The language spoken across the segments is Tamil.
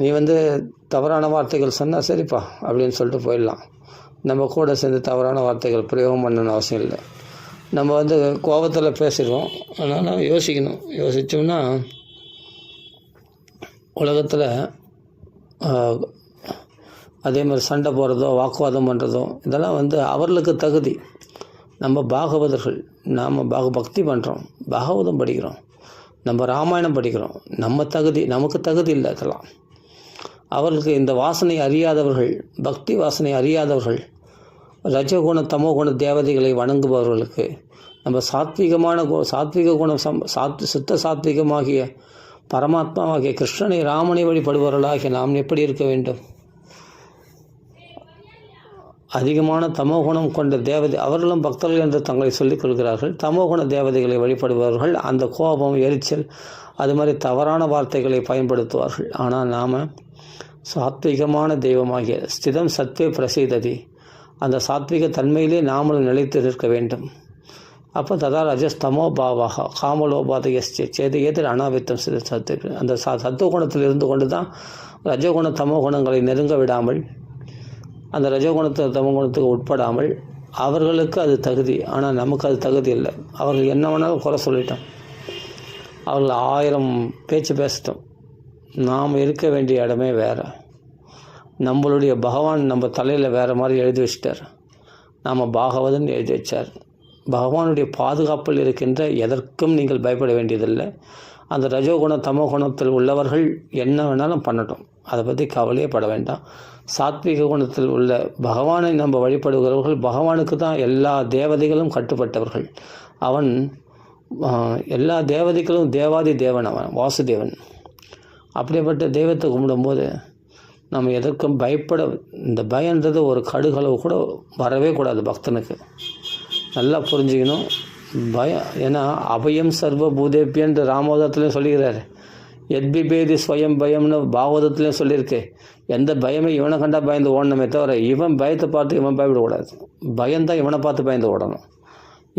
நீ தவறான வார்த்தைகள் சொன்னால் சரிப்பா அப்படின்னு சொல்லிட்டு போயிடலாம். நம்ம கூட சேர்ந்து தவறான வார்த்தைகள் பிரயோகம் பண்ணணும்னு அவசியம் இல்லை. நம்ம கோபத்தில் பேசிடுவோம். அதனால் யோசிக்கணும். யோசித்தோம்னா உலகத்தில் அதே மாதிரி சண்டை போடுறதோ வாக்குவாதம் பண்ணுறதோ இதெல்லாம் அவர்களுக்கு தகுதி. நம்ம பாகவதர்கள், நாம் பக்தி பண்ணுறோம், பாகவதம் படிக்கிறோம், நம்ம ராமாயணம் படிக்கிறோம். நமக்கு தகுதி இல்லை அதெல்லாம். அவர்களுக்கு இந்த வாசனை அறியாதவர்கள், பக்தி வாசனை அறியாதவர்கள், ரஜகுண தமோகுண தேவதைகளை வணங்குபவர்களுக்கு நம்ம சாத்விக குணம் சுத்த சாத்விகமாகிய பரமாத்மாவாகிய கிருஷ்ணனை ராமனை வழிபடுபவர்களாகிய நாம் எப்படி இருக்க வேண்டும்? அதிகமான தமோகுணம் கொண்ட தேவதை அவர்களும் பக்தர்கள் என்று தங்களை சொல்லிக் கொள்கிறார்கள். தமோகுண தேவதைகளை வழிபடுபவர்கள் அந்த கோபம், எரிச்சல், அது மாதிரி தவறான வார்த்தைகளை பயன்படுத்துவார்கள். ஆனால் நாம் சாத்விகமான தெய்வமாகிய ஸ்திதம் சத்வே பிரசீததி, அந்த சாத்விக தன்மையிலே நாமளும் நிலைத்து நிற்க வேண்டும். அப்போ ததா ரஜஸ்தமோ பாவாக காமலோபாதையஸ்சே சேது ஏதிர் அனாவித்தம் சத்து, அந்த சத்துவகுணத்தில் இருந்து கொண்டு தான் ரஜகுண தமோ குணங்களை நெருங்க விடாமல், அந்த ரஜகுணத்தை தமோ குணத்துக்கு உட்படாமல் அவர்களுக்கு அது தகுதி. ஆனால் நமக்கு அது தகுதி இல்லை. அவர்கள் என்ன வேணாலும் குறை சொல்லிட்டோம், அவர்கள் 1000 பேச்சு பேசிட்டோம். நாம் இருக்க வேண்டிய இடமே வேறு. நம்மளுடைய பகவான் நம்ம தலையில் வேறு மாதிரி எழுதி வச்சிட்டார். நாம் பாகவதன் எழுதி வச்சார். பகவானுடைய பாதுகாப்பில் இருக்கின்ற எதற்கும் நீங்கள் பயப்பட வேண்டியதில்லை. அந்த ரஜோகுண தமோ குணத்தில் உள்ளவர்கள் என்ன வேணாலும் பண்ணட்டும், அதை பற்றி கவலையே பட வேண்டாம். சாத்விக குணத்தில் உள்ள பகவானை நம்ம வழிபடுகிறவர்கள், பகவானுக்கு தான் எல்லா தேவதைகளும் கட்டுப்பட்டவர்கள். அவன் எல்லா தேவதைகளும் தேவாதி தேவன், அவன் வாசுதேவன். அப்படிப்பட்ட தெய்வத்தை கும்பிடும்போது நம்ம எதற்கும் பயப்பட, இந்த பயன்றது ஒரு கடுகளவு கூட வரவே கூடாது பக்தனுக்கு. நல்லா புரிஞ்சுக்கணும். ஏன்னா அபயம் சர்வ பூதேபியன்ற ராமோதத்துலேயும் சொல்லிக்கிறாரு. எத்பிபேதி ஸ்வயம் பயம்னு பாகவதத்துலேயும் சொல்லியிருக்கு. எந்த பயமே இவனை கண்டா பயந்து ஓடணுமே தவிர இவன் பயத்தை பார்த்து இவன் பயப்படக்கூடாது. பயந்தான் இவனை பார்த்து பயந்து ஓடணும்.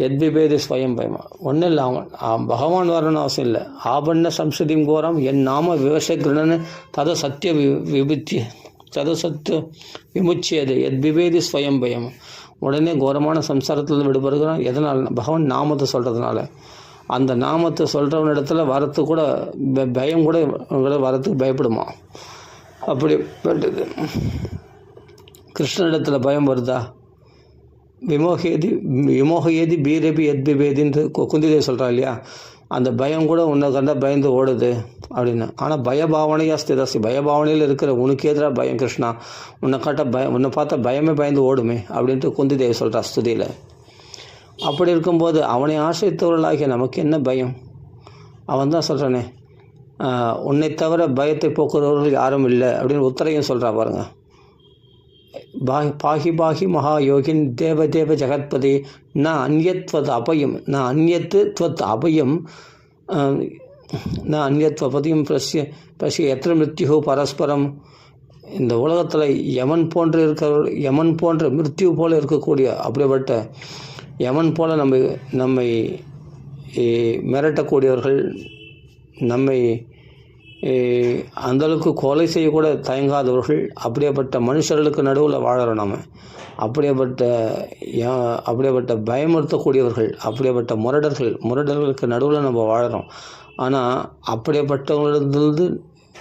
எத்பிபேதி ஸ்வயம் பயமா ஒன்றும் இல்லை. அவன் பகவான் வரணும்னு அவசியம் இல்லை. ஆபண்ண சம்ஸ்கிருதிம் கோரம் என் நாம விவசகிருணன்னு தத சத்திய விமுச்சியது எத்பிபேதி ஸ்வயம் பயம். உடனே கோரமான சம்சாரத்தில் விடுபடுகிறான். எதனால்? பகவான் நாமத்தை சொல்கிறதுனால. அந்த நாமத்தை சொல்கிறவனிடத்துல வரத்து கூட பயம் கூட வரத்துக்கு பயப்படுமா? அப்படிப்பட்டது. கிருஷ்ணனிடத்தில் பயம் வருதா? விமோகேதி பீரபி எத்பிபேதின்னு குந்திதேவி சொல்கிறா இல்லையா? அந்த பயம் கூட உன்னை கண்டா பயந்து ஓடுது அப்படின்னு. ஆனால் பயபாவனையா ஸ்திதாசி, பயபாவனையில் இருக்கிற உனக்கு எதிராக பயம் கிருஷ்ணா, உன்னை பார்த்தா பயமே பயந்து ஓடுமே அப்படின்ட்டு குந்திதேவி சொல்கிறா ஸ்துதியில். அப்படி இருக்கும்போது அவனை ஆசிரித்தவர்களாகிய நமக்கு என்ன பயம்? அவன் தான் சொல்கிறானே, உன்னை தவிர பயத்தை போக்குறவர்கள் யாரும் இல்லை அப்படின்னு உத்தரையும் சொல்கிறா பாருங்க. பாகி பாகி மகா யோகின் தேவ தேவ ஜெகத்பதி ந அந்யத்வத் அபயம் ந அந்யத்து த்வத் அபயம் ந அந்யத்வபதியும் பசிய எத்திர மிருத்யு பரஸ்பரம். இந்த உலகத்தில் யமன் போன்ற மிருத்யு போல இருக்கக்கூடிய அப்படிப்பட்ட யமன் போல நம்மை மிரட்டக்கூடியவர்கள், நம்மை அந்தளவுக்கு கொலை செய்யக்கூட தயங்காதவர்கள், அப்படியேப்பட்ட மனுஷர்களுக்கு நடுவில் வாழறோம் நம்ம. அப்படியேப்பட்ட பயமுறுத்தக்கூடியவர்கள், அப்படியேப்பட்ட முரடர்களுக்கு நடுவில் நம்ம வாழறோம். ஆனால் அப்படியேப்பட்டவங்களிலிருந்து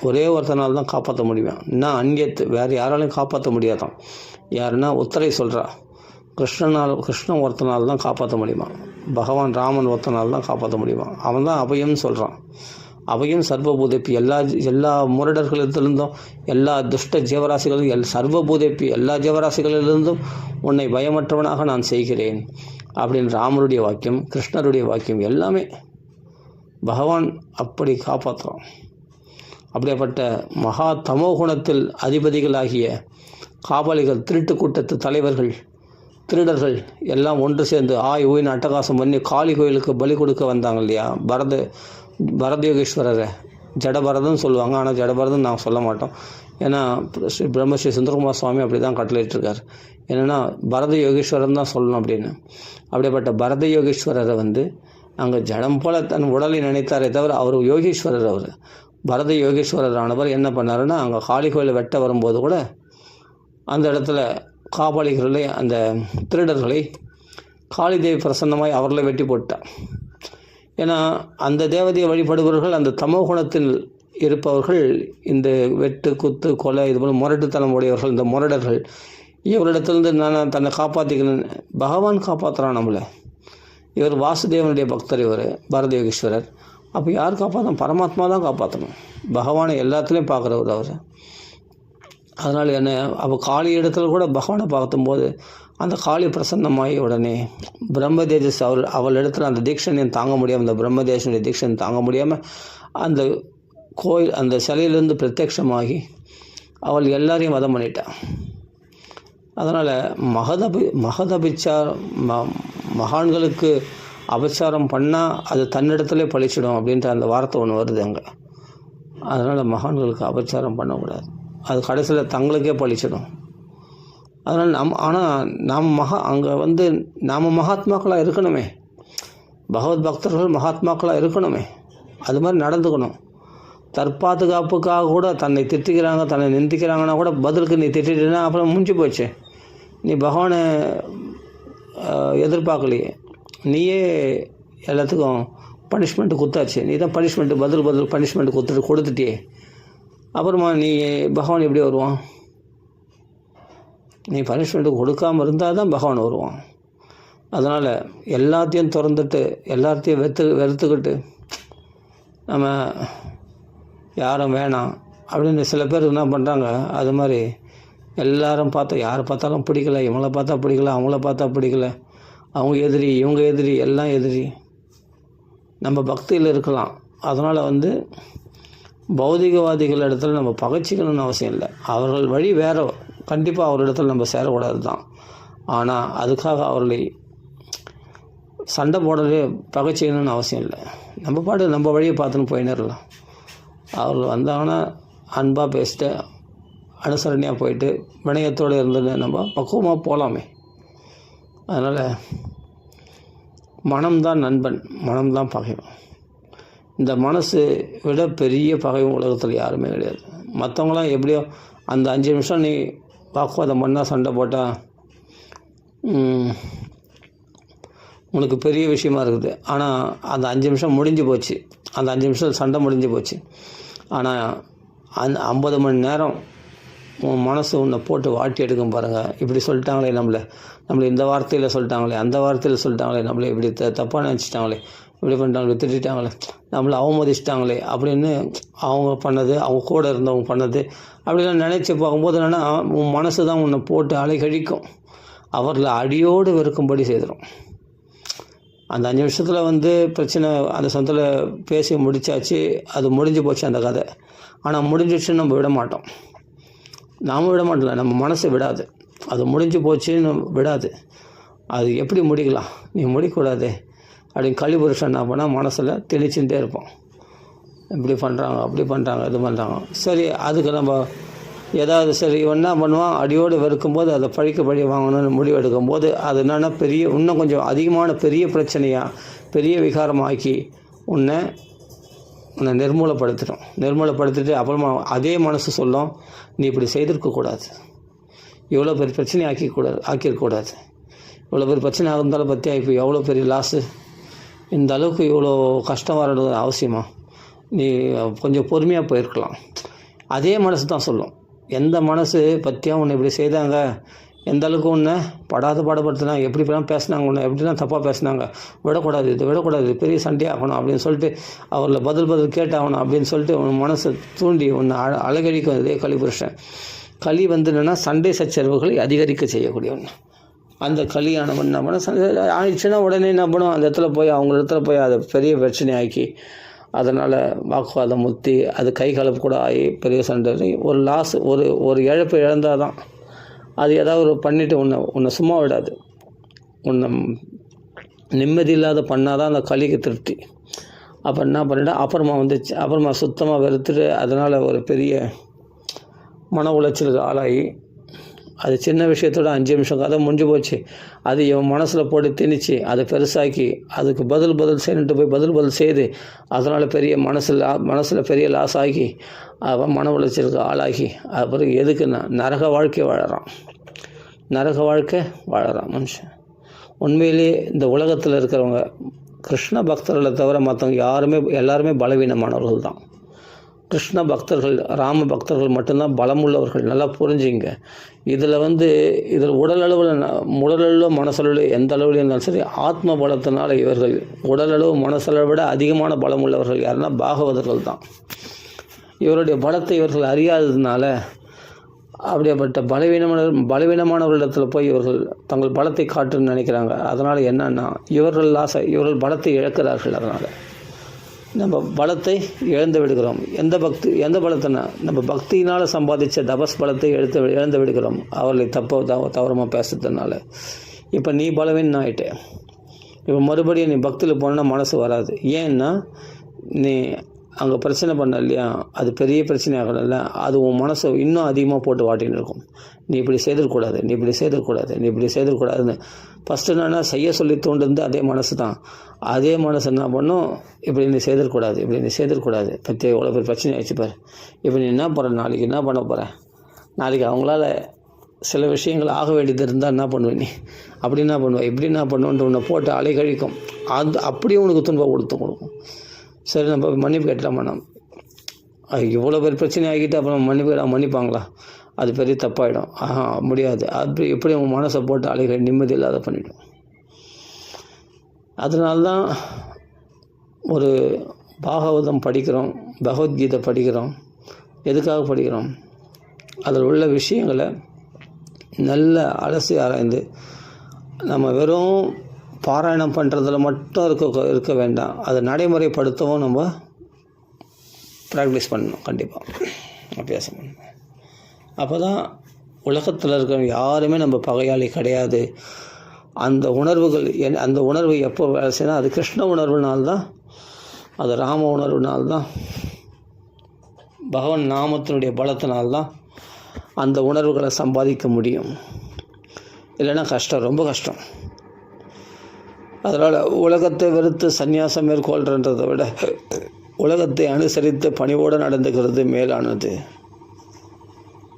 ஒரே ஒருத்தனால் தான் காப்பாற்ற முடியும். நான் அந்நியத்து வேறு யாராலையும் காப்பாற்ற முடியாதான். யாருன்னா உத்தரை சொல்கிறா, கிருஷ்ணன் ஒருத்தனால் தான் காப்பாற்ற முடியுமா? பகவான் ராமன் ஒருத்தனால் தான் காப்பாற்ற முடியுமா? அவன் தான் அபயம்னு சொல்கிறான். அபயம் சர்வபூதேப்பி, எல்லா முரடர்களிலிருந்தும், எல்லா துஷ்ட ஜீவராசிகளும், சர்வபூதேப்பி எல்லா ஜீவராசிகளிலிருந்தும் உன்னை பயமற்றவனாக நான் செய்கிறேன் அப்படின்னு ராமருடைய வாக்கியம், கிருஷ்ணருடைய வாக்கியம் எல்லாமே பகவான் அப்படி காப்பாற்றுறான். அப்படிப்பட்ட மகா தமோகுணத்தில் அதிபதிகளாகிய காபாலிகள், திருட்டு கூட்டத்து தலைவர்கள், திருடர்கள் எல்லாம் ஒன்று சேர்ந்து ஊயின் அட்டகாசம் பண்ணி காளி கோயிலுக்கு பலி கொடுக்க வந்தாங்க இல்லையா? பரதயோகீஸ்வரரை ஜடபரதன்னு சொல்லுவாங்க. ஆனால் ஜடபரதன் நான் சொல்ல மாட்டோம். ஏன்னா பிரம்மஸ்ரீ சுந்தரகுமார் சுவாமி அப்படி தான் கட்டளையிட்டிருக்கார். என்னென்னா பரத யோகீஸ்வரன் தான் சொல்லணும் அப்படின்னு. அப்படிப்பட்ட பரத யோகீஸ்வரரை அங்கே ஜடம் போல தன் உடலை நினைத்தாரே தவிர அவர் யோகீஸ்வரர். அவர் பரத யோகேஸ்வரர் ஆனவர் என்ன பண்ணாருன்னா, அங்கே காளி கோயிலை வெட்ட வரும்போது கூட அந்த இடத்துல காபாளிகளை, அந்த திருடர்களை காளி தேவி பிரசன்னமாய் அவர்களை வெட்டி போட்டார். ஏன்னா அந்த தேவதையை வழிபடுபவர்கள் அந்த தமோ குணத்தில் இருப்பவர்கள், இந்த வெட்டு குத்து கொலை இதுபோல் முரட்டுத்தனம் உடையவர்கள், இந்த முரடர்கள், இவரிடத்துலேருந்து நான் தன்னை காப்பாற்றிக்கணும். பகவான் காப்பாற்றுறான் நம்மளை. இவர் வாசுதேவனுடைய பக்தர், இவர் பரத யோகேஸ்வரர். அப்போ யார் காப்பாற்றணும்? பரமாத்மா தான் காப்பாற்றணும். பகவானை எல்லாத்துலேயும் பார்க்குறவர் அவர். அதனால் என்ன, அப்போ காளி இடத்துல கூட பகவானை பார்க்கும்போது அந்த காளி பிரசன்னமாகி உடனே பிரம்ம தேஜஸ் அவள் இடத்துல அந்த தீட்சணையும் தாங்க முடியாமல், அந்த பிரம்ம தேஜனுடைய தீட்சணை தாங்க முடியாமல் அந்த கோயில் அந்த சிலையிலேருந்து பிரத்யட்சமாகி அவள் எல்லாரையும் வதம் பண்ணிட்டாள். அதனால் மகான்களுக்கு அபச்சாரம் பண்ணால் அது தன்னிடத்துல பழிச்சிடும் அப்படின்ற அந்த வார்த்தை ஒன்று வருது அங்கே. அதனால் மகான்களுக்கு அபச்சாரம் பண்ணக்கூடாது, அது கடைசியில் தங்களுக்கே பழிச்சிடும். அதனால் ஆனால் நாம் மகாத்மாக்களாக இருக்கணுமே, பகவத் பக்தர்கள் மகாத்மாக்களாக இருக்கணுமே, அது மாதிரி நடந்துக்கணும். தற்பாதுகாப்புக்காக கூட தன்னை திட்டிக்கிறாங்க, தன்னை நிந்திக்கிறாங்கன்னா கூட பதிலுக்கு நீ திட்டினா அப்புறம் முடிஞ்சு போச்சு. நீ பகவானை எதிர்பார்க்கலையே, நீயே எல்லாத்துக்கும் பனிஷ்மெண்ட்டு கொடுத்தாச்சு. நீ தான் பதில் பனிஷ்மெண்ட்டு கொடுத்துட்டியே, அப்புறமா நீ பகவான் எப்படி வருவான்? நீ பனிஷ்மெண்ட்டு கொடுக்காமல் இருந்தால் தான் பகவான் வருவான். அதனால் எல்லாத்தையும் திறந்துட்டு எல்லாத்தையும் வெறுத்துக்கிட்டு நம்ம யாரும் வேணாம் அப்படின்னு சில பேர் என்ன பண்ணுறாங்க. அது மாதிரி எல்லாரும் பார்த்தா, யாரை பார்த்தாலும் பிடிக்கல, இவங்கள பார்த்தா பிடிக்கல, அவங்கள பார்த்தா பிடிக்கல, அவங்க எதிரி இவங்க எதிரி எல்லாம் எதிரி. நம்ம பக்தியில் இருக்கலாம். அதனால் பௌதிகவாதிகள் இடத்துல நம்ம பகைச்சிக்கணும்னு அவசியம் இல்லை. அவர்கள் வழி வேறு, கண்டிப்பாக அவரிடத்துல நம்ம சேரக்கூடாது தான். ஆனால் அதுக்காக அவர்களை சண்டை போடவே பகைச்சிக்கணும்னு அவசியம் இல்லை. நம்ம பாட்டு நம்ம வழியை பார்த்துன்னு போயிடலாம். அவர்கள் வந்தாங்கன்னா அன்பாக பேசிட்டு அனுசரணையாக போயிட்டு வினயத்தோடு இருந்துட்டு நம்ம பக்குவமாக போகலாமே. அதனால் மனம்தான் நண்பன், மனம்தான் பகைவன். இந்த மனசு விட பெரிய பகைவன் உலகத்தில் யாருமே கிடையாது. மற்றவங்களாம் எப்படியோ அந்த 5 நிமிஷம் நீ வாக்குவாதம் பண்ணால், சண்டை போட்டால் உனக்கு பெரிய விஷயமா இருக்குது. ஆனால் அந்த 5 நிமிஷம் முடிஞ்சு போச்சு, அந்த 5 நிமிஷம் சண்டை முடிஞ்சு போச்சு. ஆனால் அந்த 50 மணி நேரம் உன் மனசு உன்னை போட்டு வாட்டி எடுக்கும் பாருங்கள். இப்படி சொல்லிட்டாங்களே, நம்மளை இந்த வார்த்தையில் சொல்லிட்டாங்களே, அந்த வார்த்தையில் சொல்லிட்டாங்களே, நம்மளை இப்படி தப்பாக நினச்சிட்டாங்களே, இப்படி பண்ணிட்டாங்களே, திட்டாங்களே, நம்மளை அவமதிச்சிட்டாங்களே அப்படின்னு அவங்க பண்ணது, அவங்க கூட இருந்தவங்க பண்ணது அப்படிலாம் நினச்சி பார்க்கும்போது என்னென்னா, உன் மனசு தான் உன்னை போட்டு அலைகழிக்கும். அவர்களை அடியோடு வெறுக்கும்படி செய்திடும். அந்த 5 நிமிஷத்தில் பிரச்சனை அந்த சொந்தத்தில் பேசி முடித்தாச்சு, அது முடிஞ்சு போச்சு அந்த கதை. ஆனால் முடிஞ்சிடுச்சுன்னு நம்ம விட மாட்டோம், நாம் விட மாட்டோம்ல, நம்ம மனசை விடாது. அது முடிஞ்சு போச்சுன்னு விடாது. அது எப்படி முடிக்கலாம், நீ முடிக்கூடாது அப்படின்னு கலிபுருஷன் என்ன பண்ணால் மனசில் தெளிச்சுட்டே இருப்போம். இப்படி பண்ணுறாங்க, அப்படி பண்ணுறாங்க, இது பண்ணுறாங்க. சரி, அதுக்கு நம்ம ஏதாவது சரி என்ன பண்ணுவான், அடியோடு வெறுக்கும்போது அதை பழி வாங்கணும்னு முடிவு எடுக்கும்போது அது என்னென்னா இன்னும் கொஞ்சம் அதிகமான பெரிய பிரச்சனையாக, பெரிய விகாரமாக்கி உன்னை நிர்மூலப்படுத்திட்டு அப்புறமா அதே மனசு சொல்லும், நீ இப்படி செய்திருக்கக்கூடாது, இவ்வளோ பெரிய பிரச்சனை ஆக்கியிருக்கக்கூடாது, இவ்வளோ பெரிய பிரச்சனை இருந்தாலும் பற்றியா இப்போ எவ்வளோ பெரிய லாஸு, இந்த அளவுக்கு இவ்வளோ கஷ்டம் வரது அவசியமா, நீ கொஞ்சம் பொறுமையாக போயிருக்கலாம். அதே மனசு தான் சொல்லும். எந்த மனசு பற்றியா உன்னை இப்படி செய்தாங்க, எந்த அளவுக்கு உன்னை பாடுபடுத்தினா, எப்படிலாம் பேசினாங்க, உன்னை எப்படிலாம் தப்பாக பேசினாங்க, விடக்கூடாது, பெரிய சண்டையாகணும் அப்படின்னு சொல்லிட்டு அவரில் பதில் கேட்டாகணும் அப்படின்னு சொல்லிட்டு உன் மனசை தூண்டி உன்னை அழகழிக்கும். இதே கலிபுருஷன். களி என்னென்னா சண்டை சச்சரவுகளை அதிகரிக்க செய்யக்கூடியவன். அந்த களியானவன் என்ன பண்ண ஆயிடுச்சுன்னா உடனே என்ன பண்ணும், அந்த இடத்துல போய் அவங்க இடத்துல போய் அதை பெரிய பிரச்சனை ஆக்கி அதனால் வாக்குவாதம் முத்தி அது கை கலப்பு கூட ஆகி பெரிய சண்டை, ஒரு லாஸ், ஒரு இழப்பு இழந்தால் தான் அது ஏதாவது பண்ணிவிட்டு உன்னை சும்மா விடாது. உன்னை நிம்மதி இல்லாத பண்ணால் தான் அந்த களிக்கு திருப்தி. அப்போ என்ன பண்ணிட்டா அப்புறமா சுத்தமாக வெறுத்துட்டு அதனால் ஒரு பெரிய மன உளைச்சலுக்கு ஆளாகி அது சின்ன விஷயத்தோட 5 நிமிஷம் கதை முடிஞ்சு போச்சு. அது இவன் மனசில் போட்டு திணிச்சு அதை பெருசாக்கி அதுக்கு பதில் செய்யணுட்டு போய் பதில் செய்து அதனால் பெரிய மனசில் பெரிய லாஸ் ஆகி அவன் மன உளைச்சலுக்கு ஆளாகி அப்புறம் எதுக்குன்னா நரக வாழ்க்கை வாழறான் மனுஷன். உண்மையிலேயே இந்த உலகத்தில் இருக்கிறவங்க கிருஷ்ண பக்தர்களை தவிர மற்றவங்க எல்லாருமே பலவீனமானவர்கள் தான். கிருஷ்ண பக்தர்கள், ராம பக்தர்கள் மட்டும்தான் பலமுள்ளவர்கள். நல்லா புரிஞ்சுங்க. இதில் உடலளவில் மனசளவில் எந்த அளவில் இருந்தாலும் சரி, ஆத்ம பலத்தினால இவர்கள் உடலளவு மனசளவை விட அதிகமான பலம் உள்ளவர்கள் யாருன்னா பாகவதர்கள் தான். இவருடைய பலத்தை இவர்கள் அறியாததுனால அப்படியேப்பட்ட பலவீனமானவர்களிடத்தில் போய் இவர்கள் தங்கள் பலத்தை காட்டுன்னு நினைக்கிறாங்க. அதனால் என்னன்னா இவர்கள் பலத்தை இழக்கிறார்கள். அதனால் நம்ம பலத்தை இழந்து விடுகிறோம். எந்த பலத்தைனா நம்ம பக்தியினால் சம்பாதித்த தபஸ் பலத்தை இழந்து விடுகிறோம் அவர்களை தவறமாக பேசுறதுனால. இப்போ நீ பலவீனம் ஆகிட்டே. இப்போ மறுபடியும் நீ பக்தியில் போனா மனசு வராது. ஏன்னா நீ அங்கே பிரச்சனை பண்ண இல்லையா, அது பெரிய பிரச்சனை ஆகலைல்ல, அது உன் மனசை இன்னும் அதிகமாக போட்டு வாட்டின்னு இருக்கும். நீ இப்படி செய்திருக்கூடாதுன்னு ஃபஸ்ட்டு என்னென்னா செய்ய சொல்லி தோன்றுந்து அதே மனசு தான். அதே மனசு என்ன பண்ணும், இப்படி நீ செய்திருக்கூடாது பற்றி எவ்வளோ பேர் பிரச்சனை ஆகிடுச்சுப்பார். இப்போ நீ என்ன போகிற, நாளைக்கு என்ன பண்ண போகிற, நாளைக்கு அவங்களால சில விஷயங்கள் ஆக வேண்டியது இருந்தால் என்ன பண்ணுவேன் நீ, அப்படி என்ன பண்ணுவேன், இப்படி என்ன பண்ணுவோன்ட்டு உன்னை போட்டு அலை கழிக்கும். அப்படியே உனக்கு துன்பம் கொடுக்கும். சரி, நம்ம மன்னிப்பு கேட்டலாமா, இவ்வளோ பேர் பிரச்சனை ஆகிட்டு அப்புறம் மன்னிப்பாங்களா, அது பெரிய தப்பாயிடும். முடியாது. எப்படி அவங்க மனசை போட்டு அலைகள் நிம்மதி இல்லாத பண்ணிவிடும். அதனால்தான் ஒரு பாகவதம் படிக்கிறோம், பகவத்கீதை படிக்கிறோம். எதுக்காக படிக்கிறோம், அதில் உள்ள விஷயங்களை நல்ல அலசி ஆராய்ந்து நம்ம வெறும் பாராயணம் பண்ணுறதுல மட்டும் இருக்க வேண்டாம், அதை நடைமுறைப்படுத்தவும் நம்ம ப்ராக்டிஸ் பண்ணணும். கண்டிப்பாக அபியாசம் பண்ணணும். அப்போ தான் உலகத்தில் இருக்கிற யாருமே நம்ம பகையாளி கிடையாது. அந்த உணர்வு எப்போ வேலை செய்யணும், அது கிருஷ்ண உணர்வுனால்தான், அது ராம உணர்வுனால்தான், பகவான் நாமத்தினுடைய பலத்தினால்தான் அந்த உணர்வுகளை சம்பாதிக்க முடியும். இல்லைன்னா கஷ்டம், ரொம்ப கஷ்டம். அதனால் உலகத்தை வெறுத்து சந்நியாசம் மேற்கொள்கிறன்றதை விட உலகத்தை அனுசரித்து பணிவோடு நடந்துக்கிறது மேலானது.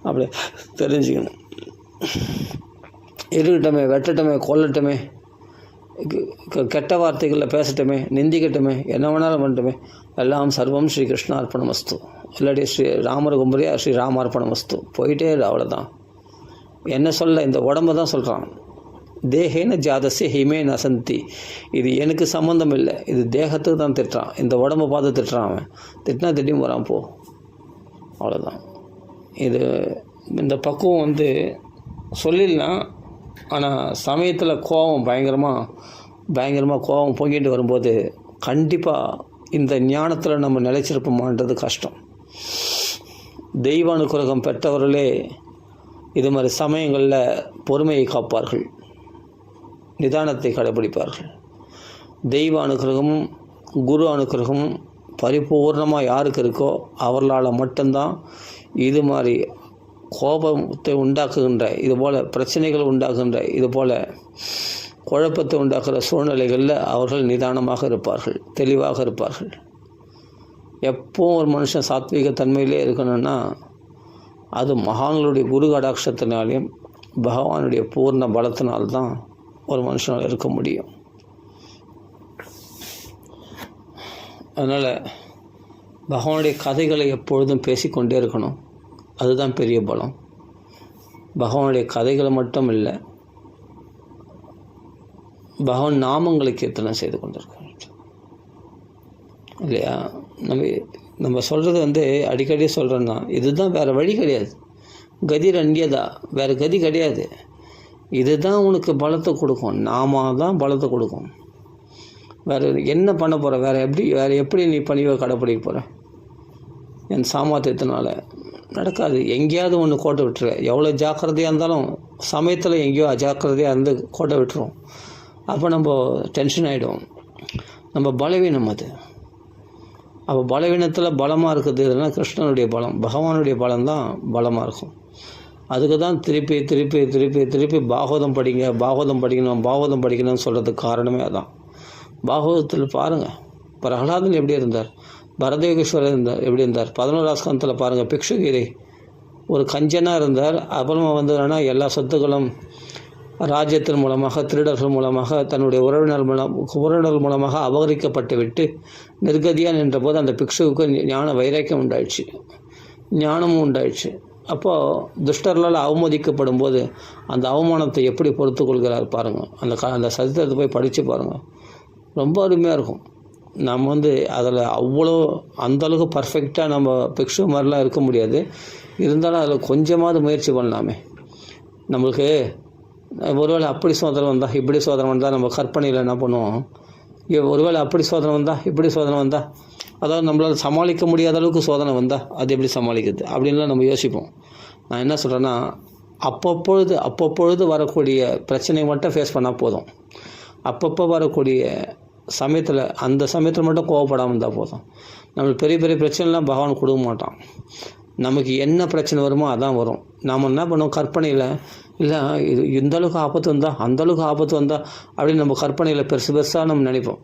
அப்படி தெரிஞ்சுக்கணும். இருக்கட்டமே, வெட்டட்டமே, கொல்லட்டமே, கெட்ட வார்த்தைகளில் பேசட்டுமே, நிந்திக்கட்டுமே, என்ன வேணாலும் பண்ணட்டுமே, எல்லாம் சர்வம் ஸ்ரீ கிருஷ்ண அர்ப்பணமஸ்து, இல்லாட்டி ஸ்ரீ ராமர் கும்பரியா ஸ்ரீ ராம அர்ப்பணமஸ்து, போயிட்டே இரு. அவ்வளோதான். என்ன சொல்ல, இந்த உடம்பை தான் சொல்கிறான். தேகேன ஜாதசிய ஹிமே நசந்தி, இது எனக்கு சம்மந்தம் இல்லை, இது தேகத்துக்கு தான் திட்டுறான். இந்த உடம்பை பார்த்து திட்டுறான். அவன் திட்டினா திட்டியும் போகிறான், போ, அவ்வளோதான். இந்த பக்குவம் சொல்லிடலாம். ஆனால் சமயத்தில் கோபம் பயங்கரமாக கோபம் பொங்கிட்டு வரும்போது கண்டிப்பாக இந்த ஞானத்தில் நம்ம நிலைச்சிருப்போமான்றது கஷ்டம். தெய்வ அனுக்கிரகம் பெற்றவர்களே இது மாதிரி சமயங்களில் பொறுமையை காப்பார்கள், நிதானத்தை கடைபிடிப்பார்கள். தெய்வ அனுக்கிரகமும் குரு அனுக்கிரகமும் பரிபூர்ணமாக யாருக்கு இருக்கோ அவர்களால் மட்டும்தான் இது மாதிரி கோபத்தை உண்டாக்குகின்ற, இதுபோல் பிரச்சனைகள் உண்டாக்குகின்ற, இதுபோல் குழப்பத்தை உண்டாக்குகிற சூழ்நிலைகளில் அவர்கள் நிதானமாக இருப்பார்கள், தெளிவாக இருப்பார்கள். எப்போவும் ஒரு மனுஷன் சாத்வீக தன்மையிலே இருக்கணும்னா அது மகான்களுடைய குரு கடாட்சத்தினாலையும் பகவானுடைய பூர்ண பலத்தினால்தான் ஒரு மனுஷனால் இருக்க முடியும். அதனால் பகவானுடைய கதைகளை எப்பொழுதும் பேசிக்கொண்டே இருக்கணும். அதுதான் பெரிய பலம். பகவானுடைய கதைகளை மட்டும் இல்லை, பகவான் நாமங்களை கீர்த்தனை செய்து கொண்டிருக்க இல்லையா. நம்ம சொல்கிறது அடிக்கடி சொல்கிறோன்னா இதுதான், வேறு வழி கிடையாது. கதி ரண்யதா, வேறு கதி கிடையாது. இதுதான் உனக்கு பலத்தை கொடுக்கும், நாம தான் பலத்தை கொடுக்கும். வேறு என்ன பண்ண போகிற, வேறு எப்படி நீ பணிவை கடைப்பிடிக்க போகிற? என் சாமர்த்தியத்தினால நடக்காது. எங்கேயாவது ஒன்று கோட்டை விட்டுரு. எவ்வளோ ஜாக்கிரதையாக இருந்தாலும் சமயத்தில் எங்கேயோ அஜாக்கிரதையாக இருந்து கோட்டை விட்டுரும். அப்போ நம்ம டென்ஷன் ஆகிடும். நம்ம பலவீனம் அது. அப்போ பலவீனத்தில் பலமாக இருக்குது எதுனா கிருஷ்ணனுடைய பலம், பகவானுடைய பலம் தான் பலமாக இருக்கும். அதுக்கு தான் திருப்பி திருப்பி திருப்பி திருப்பி பாகவதம் படிங்க, பாகவதம் படிக்கணும், பாகவதம் படிக்கணும்னு சொல்கிறதுக்கு காரணமே அதான். பாகவதத்தில் பாருங்கள், பிரகலாதன் எப்படி இருந்தார், பரதயோகேஸ்வரர் இருந்தார் எப்படி இருந்தார், 11ஆம் ஸ்கந்தத்தில் பாருங்கள், பிக்ஷுகிரி ஒரு கஞ்சனாக இருந்தார். அப்புறமா என்னன்னா எல்லா சொத்துக்களும் ராஜ்யத்தின் மூலமாக, திருடர்கள் மூலமாக, தன்னுடைய உறவினர்கள் மூலமாக அபகரிக்கப்பட்டு விட்டு நிர்கதியாக நின்ற போது அந்த பிக்ஷுவுக்கு ஞான வைராக்கியம் உண்டாயிடுச்சு, ஞானமும் உண்டாயிடுச்சு. அப்போது துஷ்டர்களால் அவமதிக்கப்படும் போது அந்த அவமானத்தை எப்படி பொறுத்து கொள்கிறார் பாருங்கள். அந்த சரித்திரத்தை போய் படித்து பாருங்கள், ரொம்ப அருமையாக இருக்கும். நம்ம அதில் அவ்வளோ அந்தளவுக்கு பர்ஃபெக்டாக நம்ம பிக்ஷு மாதிரிலாம் இருக்க முடியாது. இருந்தாலும் அதில் கொஞ்சமாவது முயற்சி பண்ணலாமே. நம்மளுக்கு ஒருவேளை அப்படி சோதனை வந்தால், இப்படி சோதனை வந்தால், நம்ம கற்பனையில் என்ன பண்ணுவோம், ஒருவேளை அப்படி சோதனை வந்தால், இப்படி சோதனை வந்தால், அதாவது நம்மளால் சமாளிக்க முடியாத அளவுக்கு சோதனை வந்தால் அது எப்படி சமாளிக்கிறது அப்படின்லாம் நம்ம யோசிப்போம். நான் என்ன சொல்கிறேன்னா, அப்பப்பொழுது வரக்கூடிய பிரச்சனை மட்டும் ஃபேஸ் பண்ணால் போதும். அப்பப்போ வரக்கூடிய சமயத்தில் அந்த சமயத்தில் மட்டும் கோவப்படாமல் இருந்தால் போதும். நம்மளுக்கு பெரிய பெரிய பிரச்சனைலாம் பகவான் கொடுக்க மாட்டான். நமக்கு என்ன பிரச்சனை வருமோ அதான் வரும். நாம் என்ன பண்ணுவோம், கற்பனையில் இல்லை இது இந்தளவுக்கு ஆபத்து வந்தால், அந்தளவுக்கு ஆபத்து வந்தால் அப்படின்னு நம்ம கற்பனையில் பெருசாக நம்ம நினைப்போம்.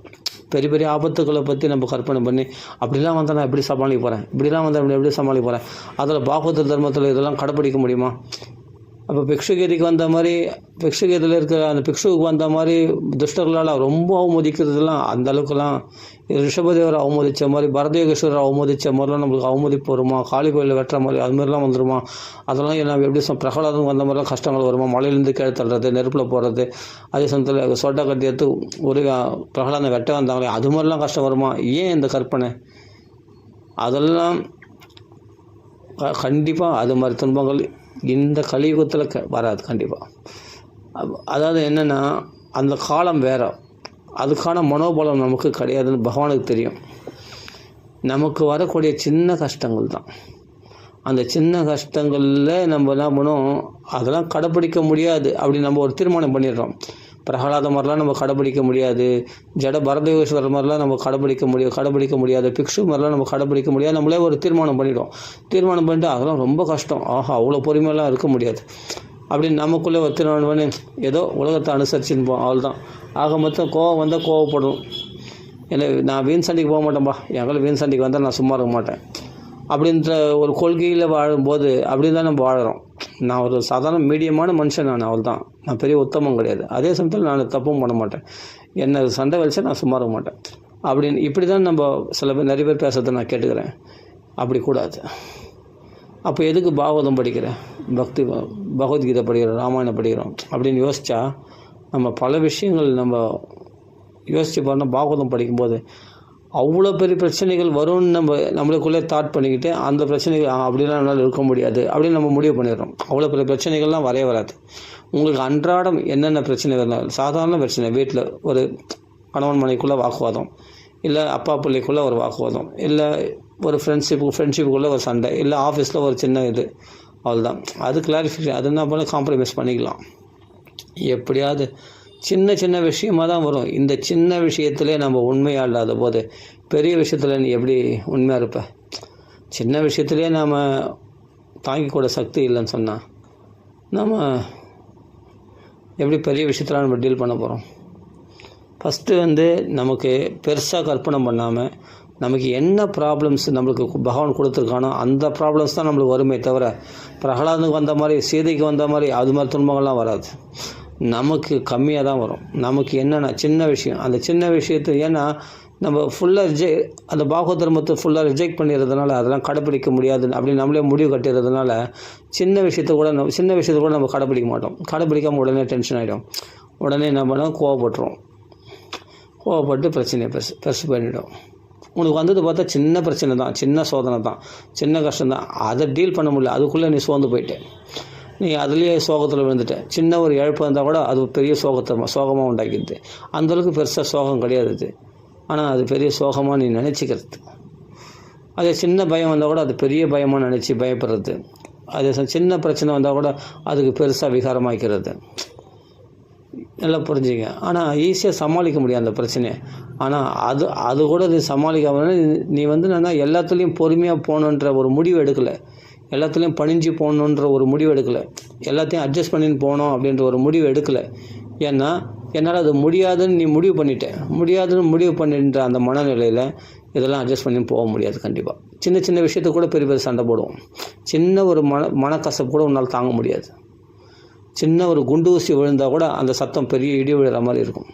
பெரிய பெரிய ஆபத்துக்களை பற்றி நம்ம கற்பனை பண்ணி அப்படிலாம் வந்தால் நான் எப்படி சமாளிக்க போகிறேன், இப்படிலாம் வந்தால் எப்படி சமாளிக்க போகிறேன், அதில் பாகவத தர்மத்தில் இதெல்லாம் கடைப்பிடிக்க முடியுமா? அப்போ பிக்ஷுகிரிக்கு வந்த மாதிரி, பிக்ஷுகிரியில் இருக்கிற அந்த பிக்ஷுவுக்கு வந்த மாதிரி துஷ்டர்களால் ரொம்ப அவமதிக்கிறதுலாம் அந்த அளவுக்குலாம் ரிஷபதேவரை அவமதித்த மாதிரி, பரதயோகேஸ்வரர் அவமதித்த மாதிரிலாம் நம்மளுக்கு அவமதிப்பு வருமா? காளி கோயிலில் வெட்டுற மாதிரி அது மாதிரிலாம் வந்துடுமா? அதெல்லாம் என்ன எப்படி பிரகலாதம் வந்த மாதிரிலாம் கஷ்டங்கள் வருமா? மலையிலேருந்து கீழே தள்ளுறது, நெருப்பில் போடுறது, அதே சமயத்தில் சொட்டை கட்டி எடுத்து ஒரு பிரகலாதம் வெட்ட வந்தாங்களே அது மாதிரிலாம் கஷ்டம் வருமா? ஏன் இந்த கற்பனை? அதெல்லாம் கண்டிப்பாக அது மாதிரி துன்பங்கள் இந்த கலியுகத்தில் வராது கண்டிப்பாக. அதாவது என்னென்னா, அந்த காலம் வேறு, அதுக்கான மனோபலம் நமக்கு கிடையாதுன்னு பகவானுக்கு தெரியும். நமக்கு வரக்கூடிய சின்ன கஷ்டங்கள் தான். அந்த சின்ன கஷ்டங்களில் நம்ம என்ன பண்ணுவோம், அதெல்லாம் கடைப்பிடிக்க முடியாது அப்படின்னு நம்ம ஒரு தீர்மானம் பண்ணிடுறோம். பிரகலாத மாதிரிலாம் நம்ம கடைப்பிடிக்க முடியாது, பரதயோகேஸ்வரர் மாதிரிலாம் நம்ம கடைப்பிடிக்க முடியாது, பிக்ஷு மாதிரிலாம் நம்ம கடைப்பிடிக்க முடியாது. நம்மளே ஒரு தீர்மானம் பண்ணிவிட்டு அதெல்லாம் ரொம்ப கஷ்டம், அவ்வளோ பொறுமையெல்லாம் இருக்க முடியாது அப்படின்னு நமக்குள்ளே ஒரு தீர்மானம் பண்ணி ஏதோ உலகத்தை அனுசரிச்சுன்னு போவோம், அவ்வளோதான். ஆக மொத்தம் கோவம் வந்தால் கோவப்படும். ஏன்னா நான் வீண் சண்டைக்கு போக மாட்டேன்ப்பா, எங்களை வீண் சண்டைக்கு வந்தால் நான் சும்மா இருக்க மாட்டேன் அப்படின்ற ஒரு கொள்கையில் வாழும்போது அப்படி தான் நம்ம வாழறோம். நான் ஒரு சாதாரண மீடியமான மனுஷன், அவ்வளோதான். நான் பெரிய உத்தமம் கிடையாது. அதே சமயத்தில் நான் தப்பும் பண்ண மாட்டேன். என்ன சண்டை வலிச்சா நான் சும்மா இருக்க மாட்டேன் அப்படின்னு இப்படி தான் நம்ம நிறைய பேர் பேசுறதை நான் கேட்டுக்கிறேன். அப்படி கூடாது. அப்போ எதுக்கு பாகவதம் படிக்கிறேன், பகவத்கீதை படிக்கிறோம், ராமாயணம் படிக்கிறோம் அப்படின்னு யோசித்தா நம்ம பல விஷயங்கள் நம்ம யோசித்து பாருங்கள். பாகவதம் படிக்கும்போது அவ்வளோ பெரிய பிரச்சனைகள் வரும்னு நம்மளுக்குள்ளே தாட் பண்ணிக்கிட்டு அந்த பிரச்சனைகள் அப்படிலாம் என்னால் இருக்க முடியாது அப்படின்னு நம்ம முடிவு பண்ணிடுறோம். அவ்வளோ பெரிய பிரச்சனைகள்லாம் வராது. உங்களுக்கு அன்றாடம் என்னென்ன பிரச்சனை வரலாம், சாதாரண பிரச்சனை, வீட்டில் ஒரு கணவன் மனைக்குள்ளே வாக்குவாதம், இல்லை அப்பா பிள்ளைக்குள்ளே ஒரு வாக்குவாதம், இல்லை ஒரு ஃப்ரெண்ட்ஷிப்புக்குள்ளே ஒரு சண்டை, இல்லை ஆஃபீஸில் ஒரு சின்ன இது, அவ்வளோதான். அது கிளாரிஃபிகேஷன், அது என்ன பண்ண காம்ப்ரமைஸ் பண்ணிக்கலாம். எப்படியாவது சின்ன சின்ன விஷயமாக தான் வரும். இந்த சின்ன விஷயத்திலே நம்ம உண்மையாக இல்லாத போது பெரிய விஷயத்தில் நீ எப்படி உண்மையாக இருப்ப? சின்ன விஷயத்துலேயே நாம் தாங்கிக்கூட சக்தி இல்லைன்னு சொன்னால் நம்ம எப்படி பெரிய விஷயத்தில் நம்ம டீல் பண்ண போகிறோம்? ஃபஸ்ட்டு நமக்கு பெருசாக கற்பனை பண்ணாமல் நமக்கு என்ன ப்ராப்ளம்ஸ் நம்மளுக்கு பகவான் கொடுத்துருக்கானோ அந்த ப்ராப்ளம்ஸ் தான் நம்மளுக்கு வருமே தவிர பிரகலாதனுக்கு வந்த மாதிரி, சீதைக்கு வந்த மாதிரி அது மாதிரி துன்பங்கள்லாம் வராது. நமக்கு கம்மியாக தான் வரும். நமக்கு என்னென்னா சின்ன விஷயம், அந்த சின்ன விஷயத்தை ஏன்னா நம்ம ஃபுல்லாக அந்த பாகவத தர்மத்தை ஃபுல்லாக ரிஜெக்ட் பண்ணிடுறதுனால அதெல்லாம் கடைப்பிடிக்க முடியாது அப்படின்னு நம்மளே முடிவு கட்டிடுறதுனால சின்ன விஷயத்தை கூட நம்ம கடைப்பிடிக்க மாட்டோம். கடைப்பிடிக்காமல் உடனே டென்ஷன் ஆகிடும். உடனே என்ன பண்ணோம், கோவப்பட்டு பிரச்சனையை பெருசு பண்ணிவிடும். உனக்கு வந்தது பார்த்தா சின்ன பிரச்சனை தான், சின்ன சோதனை தான், சின்ன கஷ்டம் தான், அதை டீல் பண்ண முடியல, அதுக்குள்ளே நீ சோர்ந்து போயிட்டே, நீ அதுலேயே சோகத்தில் விழுந்துட்டேன். சின்ன ஒரு இழப்பு இருந்தால் கூட அது பெரிய சோகமாக உண்டாக்கிடுது. அந்தளவுக்கு பெருசாக சோகம் கிடையாது அது, ஆனால் அது பெரிய சோகமாக நீ நினச்சிக்கிறது. அதே சின்ன பயம் வந்தால் கூட அது பெரிய பயமாக நினச்சி பயப்படுறது. அதே சின்ன பிரச்சனை வந்தால் கூட அதுக்கு பெருசாக விகாரமாக்கிறது. நல்லா புரிஞ்சுங்க. ஆனால் ஈஸியாக சமாளிக்க முடியும் அந்த பிரச்சனையை. ஆனால் அது கூட நீ சமாளிக்காமல் நீ என்னன்னா எல்லாத்துலேயும் பொறுமையாக போகணுன்ற ஒரு முடிவு எடுக்கலை. எல்லாத்துலேயும் பணிஞ்சு போகணுன்ற ஒரு முடிவு எடுக்கலை, எல்லாத்தையும் அட்ஜஸ்ட் பண்ணின்னு போகணும் அப்படின்ற ஒரு முடிவு எடுக்கலை. ஏன்னா என்னால் அது முடியாதுன்னு நீ முடிவு முடியாதுன்னு முடிவு பண்ணின்ற அந்த மனநிலையில் இதெல்லாம் அட்ஜஸ்ட் பண்ணி போக முடியாது. கண்டிப்பாக சின்ன சின்ன விஷயத்துக்கு கூட பெரிய பெரிய சண்டை போடுவோம். சின்ன ஒரு மனக்கசப்பு கூட உன்னால் தாங்க முடியாது. சின்ன ஒரு குண்டு ஊசி விழுந்தால் கூட அந்த சத்தம் பெரிய இடி விழுற மாதிரி இருக்கும்.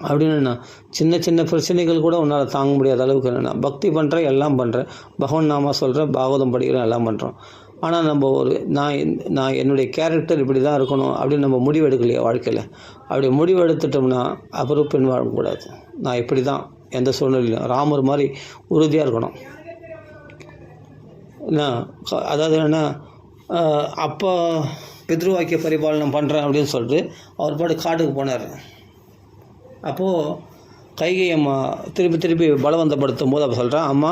அப்படின்னு சின்ன சின்ன பிரச்சனைகள் கூட உன்னால் தாங்க முடியாத அளவுக்கு என்னென்னா பக்தி பண்ணுறேன், எல்லாம் பண்ணுறேன், பகவான் நாமா சொல்கிறேன், பாகவதம் படிக்கிறேன், எல்லாம் பண்ணுறோம். ஆனால் நம்ம நான் என்னுடைய கேரக்டர் இப்படி தான் இருக்கணும் அப்படின்னு நம்ம முடிவு எடுக்கலையே வாழ்க்கையில். அப்படி முடிவு எடுத்துட்டோம்னா அப்புறம் பின் வாழக்கூடாது. நான் இப்படி தான் எந்த சூழ்நிலையிலும் ராமர் மாதிரி உறுதியாக இருக்கணும். அதாவது என்னென்னா அப்போ பித்ருவாக்கிய பரிபாலனம் பண்ணுறேன் அப்படின்னு சொல்லிட்டு அவர் பாட்டு காட்டுக்கு போனார். அப்போது கைகை அம்மா திருப்பி பலவந்தப்படுத்தும் போது அப்போ சொல்கிறேன், அம்மா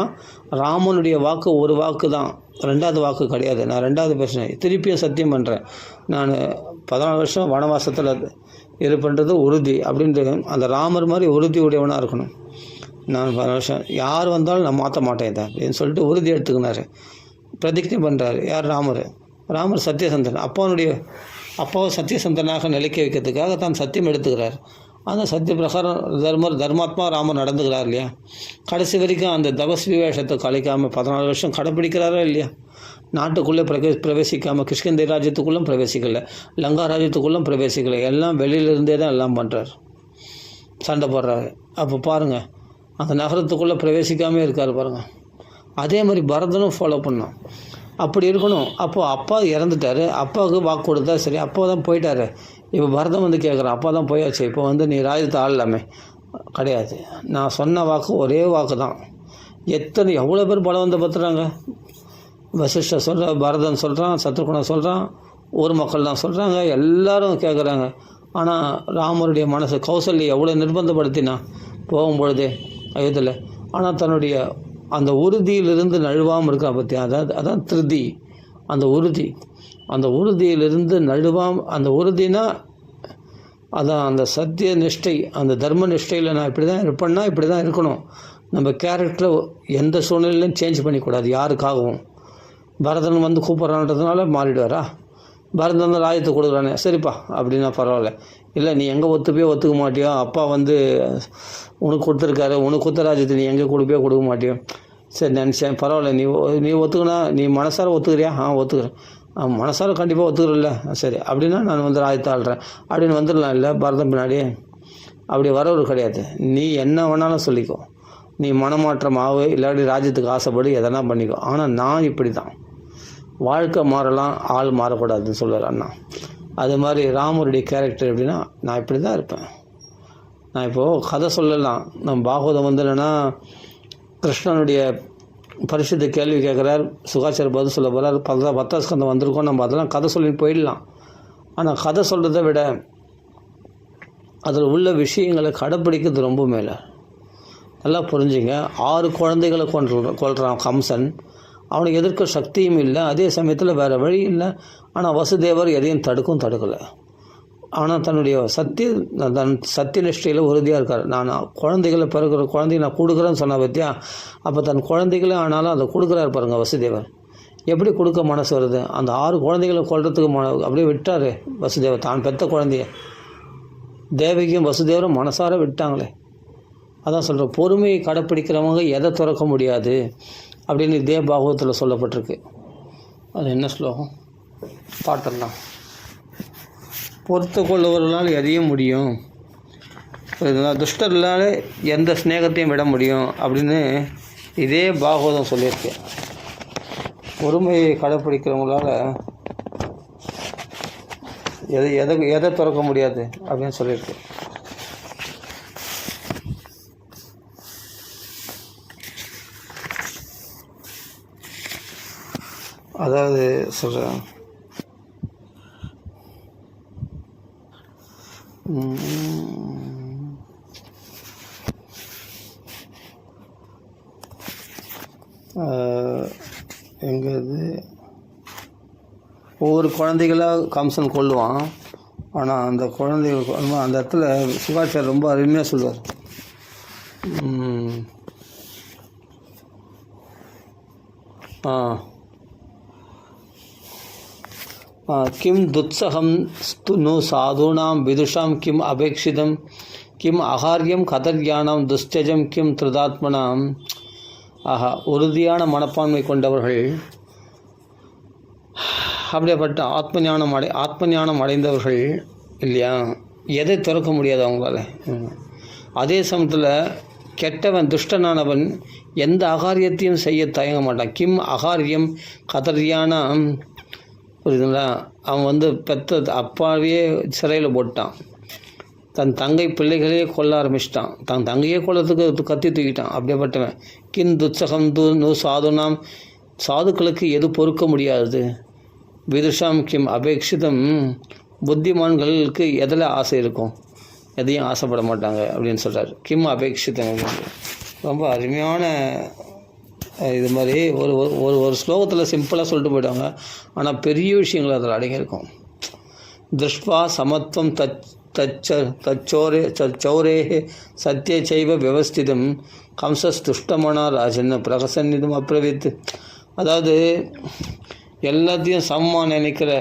ராமனுடைய வாக்கு ஒரு வாக்கு தான், ரெண்டாவது வாக்கு கிடையாது. நான் ரெண்டாவது பேசுகிறேன், திருப்பியும் சத்தியம் பண்ணுறேன், நான் 14 வருஷம் வனவாசத்தில் இருப்பன்றது உறுதி அப்படின்ட்டு அந்த ராமர் மாதிரி உறுதி உடையவனாக இருக்கணும். நான் 14 வருஷம் யார் வந்தாலும் நான் மாற்ற மாட்டேன் தான் அப்படின்னு சொல்லிட்டு உறுதி எடுத்துக்கினார். பிரதிஜை பண்ணுறாரு. யார்? ராமர் சத்தியசந்தன். அப்பாவை சத்தியசந்தனாக நிலைக்க வைக்கிறதுக்காக தான் சத்தியம் எடுத்துக்கிறார். அந்த சத்திய பிரகாரம் தர்மாத்மா ராமர் நடந்துக்கிறார் இல்லையா? கடைசி வரைக்கும் அந்த தபஸ்வி வேஷத்தை கலைக்காமல் 14 வருஷம் கடைப்பிடிக்கிறாரா இல்லையா? நாட்டுக்குள்ளே பிரவேசிக்காமல் கிஷ்கிந்தை ராஜ்யத்துக்குள்ளும் பிரவேசிக்கலை, லங்கா ராஜ்யத்துக்குள்ளும் பிரவேசிக்கலை, எல்லாம் வெளியிலிருந்தே தான் எல்லாம் பண்ணுறார், சண்டை போடுறாரு. அப்போ பாருங்கள், அந்த நகரத்துக்குள்ளே பிரவேசிக்காமே இருக்கார் பாருங்கள். அதே மாதிரி பரதனும் ஃபாலோ பண்ணோம். அப்படி இருக்கணும். அப்போது அப்பா இறந்துட்டார், அப்பாவுக்கு வாக்கு கொடுத்தா சரி, அப்பா தான் போயிட்டார். இப்போ பரதம் வந்து கேட்குறான், அப்பா தான் போயாச்சு, இப்போ வந்து நீ ராஜ்யத்தை ஆளலாமே. கிடையாது, நான் சொன்ன வாக்கு ஒரே வாக்கு தான். எவ்வளோ பேர் பலவந்தப்படுத்துகிறாங்க. வசிஷ்டர் சொல்கிறான், பரதன் சொல்கிறான், சத்ருகுணன் சொல்கிறான், ஊர் மக்கள் தான் சொல்கிறாங்க, எல்லாரும் கேட்குறாங்க. ஆனால் ராமருடைய மனசு கௌசல்யை எவ்வளோ நிர்பந்தப்படுத்தினா போகும்பொழுதே அயோத்தியில். ஆனால் தன்னுடைய அந்த உறுதியிலிருந்து நழுவாமல் இருக்கா பற்றி, அதான் திருதி. அந்த உறுதியிலிருந்து அந்த உறுதினா அதான் அந்த சத்திய நிஷ்டை, அந்த தர்ம நிஷ்டையில் நான் இப்படி தான் இருப்பேன்னா இப்படி தான் இருக்கணும். நம்ம கேரக்டரில் எந்த சூழ்நிலையிலும் சேஞ்ச் பண்ணிக்கூடாது யாருக்காகவும். பரதன் வந்து கூப்பிட்றான்றதுனால மாறிடுவாரா? பரதன் வந்து ராஜ்யத்தை கொடுக்குறானே, சரிப்பா அப்படின்னா பரவாயில்ல. இல்லை நீ எங்கே ஒத்துக்க மாட்டியோ, அப்பா வந்து உனக்கு கொடுத்துருக்காரு, உனக்கு கொடுத்த ராஜ்யத்தை நீ எங்கே கொடுக்க மாட்டியோ, சரி நினச்சேன் பரவாயில்ல, நீ ஒத்துக்கினா நீ மனசார ஒத்துக்கிறியா? ஒத்துக்கிறேன். மனசார கண்டிப்பாக ஒத்துக்கிறல்ல, சரி அப்படின்னா நான் வந்து ராஜ்யத்தை ஆள்றேன் அப்படின்னு வந்துடலாம். இல்லை பரதம் பின்னாடி அப்படி வரவர் கிடையாது. நீ என்ன வேணாலும் சொல்லிக்கோ, நீ மனமாற்றம் ஆகு, இல்லாட்டி ராஜ்யத்துக்கு ஆசைப்படி எதனா பண்ணிக்கோ, ஆனால் நான் இப்படி தான். வாழ்க்கை மாறலாம், ஆள் மாறக்கூடாதுன்னு சொல்லுவார் அண்ணா. அது மாதிரி ராமருடைய கேரக்டர் எப்படின்னா, நான் இப்படி தான் இருப்பேன். நான் இப்போது கதை சொல்லலாம். நம்ம பாகவதம் வந்து என்னென்னா, கிருஷ்ணனுடைய பரிசுத்த கேள்வி கேட்குறார், சுகாச்சார பதில் சொல்ல போகிறார், 10ஆம் ஸ்கந்தம் வந்திருக்கோம், நம்ம அதெல்லாம் கதை சொல்லிட்டு போயிடலாம். ஆனால் கதை சொல்கிறத விட அதில் உள்ள விஷயங்களை கடைப்பிடிக்கிறது ரொம்ப மேலே. நல்லா புரிஞ்சுங்க. 6 குழந்தைகளை கொள்கிறான் கம்சன். அவனுக்கு எதிர்க்க சக்தியும் இல்லை, அதே சமயத்தில் வேறு வழி இல்லை. ஆனால் வசுதேவர் எதையும் தடுக்கலை. ஆனால் தன்னுடைய சத்திய நிஷ்டையில் உறுதியாக இருக்கார். நான் குழந்தைகளை பிறகுற குழந்தைய நான் கொடுக்குறேன்னு சொன்ன பற்றியா, அப்போ தன் குழந்தைகளே ஆனாலும் அதை கொடுக்குறாரு பாருங்கள் வசுதேவர். எப்படி கொடுக்க மனசு வருது? அந்த 6 குழந்தைகளை கொள்றதுக்கு அப்படியே விட்டார் வசுதேவர். தான் பெற்ற குழந்தைய தேவகியும் வசுதேவரும் மனசார விட்டாங்களே. அதான் சொல்கிறேன், பொறுமையை கடைப்பிடிக்கிறவங்க எதை துறக்க முடியாது அப்படின்னு இதே பாகவத்தில் சொல்லப்பட்டிருக்கு. அது என்ன ஸ்லோகம்? பாட்டெல்லாம் பொறுத்து கொள்ளுவர்களால் எதையும் முடியும், துஷ்டர்களால் எந்த ஸ்நேகத்தையும் விட முடியும் அப்படின்னு இதே பாகவதம் சொல்லியிருக்கேன். பொறுமையை கடைப்பிடிக்கிறவங்களால எதை துறக்க முடியாது அப்படின்னு சொல்லியிருக்கேன். அதாவது சொல்கிறேன், எங்கிறது ஒவ்வொரு குழந்தைகளாக கம்சன் கொள்ளுவான். ஆனால் அந்த குழந்தைகள் அந்த இடத்துல சுகாச்சார் ரொம்ப அருமையாக சொல்லுவார். किं दुत्सहं नु साधूनां विदुषां किम् अपेक्षितं किम् आहार्यं கதர்யானாம் துஸ்தஜம் கிம் திருதாத்மனாம். ஆஹா, உறுதியான மனப்பான்மை கொண்டவர்கள், அப்படியேப்பட்ட ஆத்ம ஞானம் அடைந்தவர்கள் இல்லையா, எதை திறக்க முடியாது அவங்களால. அதே சமயத்தில் கெட்டவன் துஷ்டனானவன் எந்த அகாரியத்தையும் செய்ய தயங்க மாட்டான். கிம் அகாரியம் கதர்யானாம், புரியுதுங்களா? அவன் பெற்ற அப்பாவே சிறையில் போட்டான், தன் தங்கை பிள்ளைகளையே கொல்ல ஆரம்பிச்சிட்டான், தன் தங்கையே கொல்லத்துக்கு கத்தி தூக்கிட்டான். அப்படியேப்பட்டவன் கிம் துத்சகம் நு சாதுனாம், சாதுக்களுக்கு எது பொறுக்க முடியாது. விதுஷாம் கிம் அபேட்சிதம், புத்திமான்களுக்கு எதில் ஆசை இருக்கும், எதையும் ஆசைப்பட மாட்டாங்க அப்படின்னு சொல்கிறார். கிம் அபேட்சிதம் அப்படின்னு ரொம்ப அருமையான இது மாதிரி ஒரு ஸ்லோகத்தில் சிம்பிளாக சொல்லிட்டு போயிடுவாங்க. ஆனால் பெரிய விஷயங்கள் அதில் அடங்கியிருக்கும். திருஷ்வா சமத்துவம் தச்சோரே சத்திய செய்வ விவஸ்திதம் கம்சஸ் துஷ்டமனா ராஜன் பிரகசன்னிதம் அப்பிரவித்து. அதாவது எல்லாத்தையும் சமமாக நினைக்கிற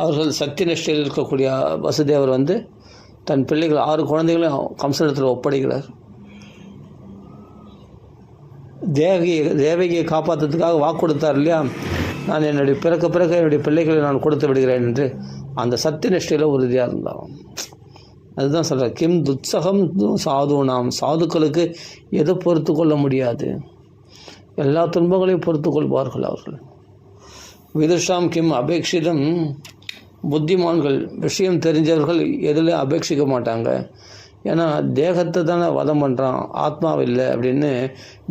அவர்கள் சத்தியநிஷ்டையில் இருக்கக்கூடிய வசுதேவர் தன் பிள்ளைகள் 6 குழந்தைகளையும் கம்சனிடத்தில் ஒப்படைக்கிறார். தேவகியை காப்பாற்றுறதுக்காக வாக்கு கொடுத்தார் இல்லையா, நான் என்னுடைய பிறக்க என்னுடைய பிள்ளைகளை நான் கொடுத்து விடுகிறேன் என்று. அந்த சத்தியநிஷ்டையில் உறுதியாக இருந்தாலும் அதுதான் சொல்கிறார். கிம் துத்சகம் சாதுனாம், சாதுக்களுக்கு எதை பொறுத்து கொள்ள முடியாது, எல்லா துன்பங்களையும் பொறுத்து கொள்வார்கள் அவர்கள். விதுஷாம் கிம் அபேட்சிதம், புத்திமான்கள் விஷயம் தெரிஞ்சவர்கள் எதில் அபேட்சிக்க மாட்டாங்க. ஏன்னா தேகத்தை தானே வதம் பண்ணுறான், ஆத்மாவில்லை அப்படின்னு.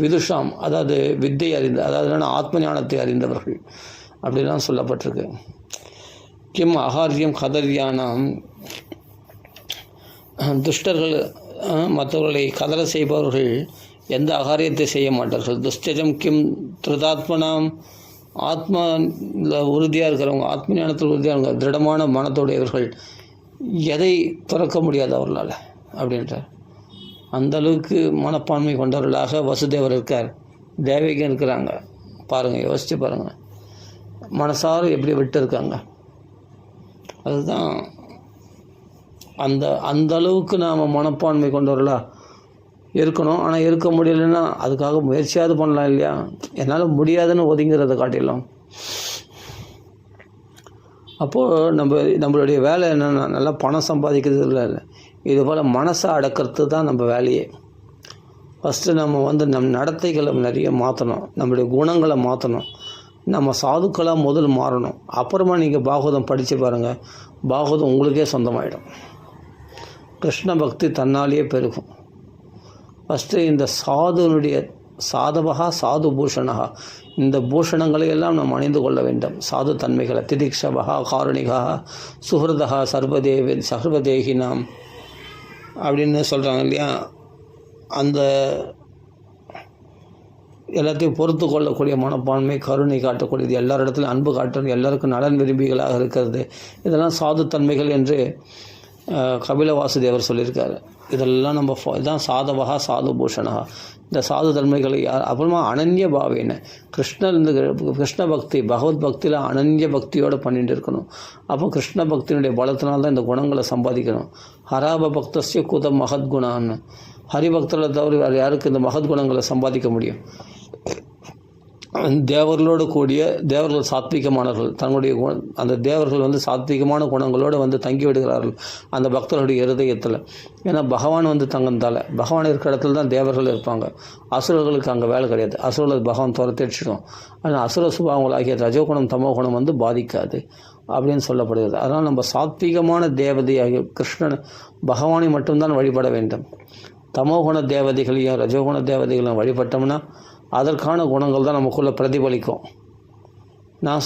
விதுஷாம் அதாவது வித்தை அறிந்த, அதாவது என்னென்னா ஆத்ம ஞானத்தை அறிந்தவர்கள் அப்படிலாம் சொல்லப்பட்டிருக்கு. கிம் அகாரியம் கதர்யானாம், துஷ்டர்கள் மற்றவர்களை கதற செய்பவர்கள் எந்த அகாரியத்தை செய்ய மாட்டார்கள். துஸ்தஜம் கிம் திருதாத்மனாம், ஆத்மா உறுதியாக இருக்கிறவங்க, ஆத்ம ஞானத்தில் உறுதியாக இருக்க திருடமான மனத்தோடையவர்கள் எதை துறக்க முடியாது அவர்களால் அப்படின்றார். அந்தளவுக்கு மனப்பான்மை கொண்டவர்களாக வசுதேவர் இருக்கார், தேவகியும் இருக்கிறாங்க. பாருங்கள், யோசித்து பாருங்கள், மனசார எப்படி விட்டு இருக்காங்க. அதுதான் அந்த அளவுக்கு நாம் மனப்பான்மை கொண்டவர்களாக இருக்கணும். ஆனால் இருக்க முடியலைன்னா அதுக்காக முயற்சியாவது பண்ணலாம் இல்லையா. என்னால் முடியாதுன்னு ஒதுங்கிறத காட்டிடலாம். அப்போது நம்மளுடைய வேலை என்னென்னா நல்லா பணம் சம்பாதிக்கிறது இல்லை, இதுபோல் மனசை அடக்கிறது தான் நம்ம வேலையே. ஃபஸ்ட்டு நம்ம நம் நடத்தைகளை நிறைய மாற்றணும், நம்மளுடைய குணங்களை மாற்றணும், நம்ம சாதுக்களாக முதல் மாறணும். அப்புறமா நீங்கள் பாகவதம் படித்து பாருங்கள், பாகவதம் உங்களுக்கே சொந்தமாயிடும். கிருஷ்ண பக்தி தன்னாலேயே பெருகும். ஃபஸ்ட்டு இந்த சாதுனுடைய சாதவகா சாது பூஷணகா, இந்த பூஷணங்களை எல்லாம் நாம் அணிந்து கொள்ள வேண்டும். சாது தன்மைகளை திதிக்ஷபகா காரணிகா சுஹൃதகா சர்வதேகினாம் அப்படின்னு சொல்கிறாங்க இல்லையா. அந்த எல்லாத்தையும் பொறுத்து கொள்ளக்கூடிய மனப்பான்மை, கருணை காட்டக்கூடியது, எல்லார் இடத்துலையும் அன்பு காட்டுறது, எல்லாருக்கும் நலன் விரும்பிகளாக இருக்கிறது, இதெல்லாம் சாது தன்மைகள் என்று கபில வாசுதேவர் சொல்லியிருக்காரு. இதெல்லாம் நம்ம இதுதான் சாதவகா சாது பூஷணகா, இந்த சாது தன்மைகளை அப்புறமா அனன்ய பாவேன கிருஷ்ண பக்தி, பகவத் பக்தியில் அனன்ய பக்தியோடு பண்ணிட்டு இருக்கணும். அப்போ கிருஷ்ண பக்தியினுடைய பலத்தினால்தான் இந்த குணங்களை சம்பாதிக்கணும். ஹராப பக்தஸ்ய குதம் மகத்குணான்னு, ஹரிபக்தர்களை தவிர வேறு யாருக்கு இந்த மகத்குணங்களை சம்பாதிக்க முடியும்? தேவர்களோடு கூடிய தேவர்கள் சாத்விகமானவர்கள், தங்களுடைய அந்த தேவர்கள் சாத்விகமான குணங்களோடு தங்கி விடுகிறார்கள் அந்த பக்தர்களுடைய இருதயத்தில். ஏன்னா பகவான் தங்கந்தால, பகவான் இருக்கிற இடத்துல தான் தேவர்கள் இருப்பாங்க. அசுரர்களுக்கு அங்கே வேலை கிடையாது, அசுரர்கள் பகவான் துரத்திடுச்சிடும். ஆனால் அசுர சுபாவங்களாகிய ரஜோகுணம் தமோகுணம் பாதிக்காது அப்படின்னு சொல்லப்படுகிறது. அதனால் நம்ம சாத்விகமான தேவதையாகிய கிருஷ்ணன் பகவானை மட்டும்தான் வழிபட வேண்டும். தமோகுண தேவதைகளையும் ரஜோகுண தேவதைகளையும் வழிபட்டோம்னா அதற்கான குணங்கள் தான் நமக்குள்ளே பிரதிபலிக்கும். நான்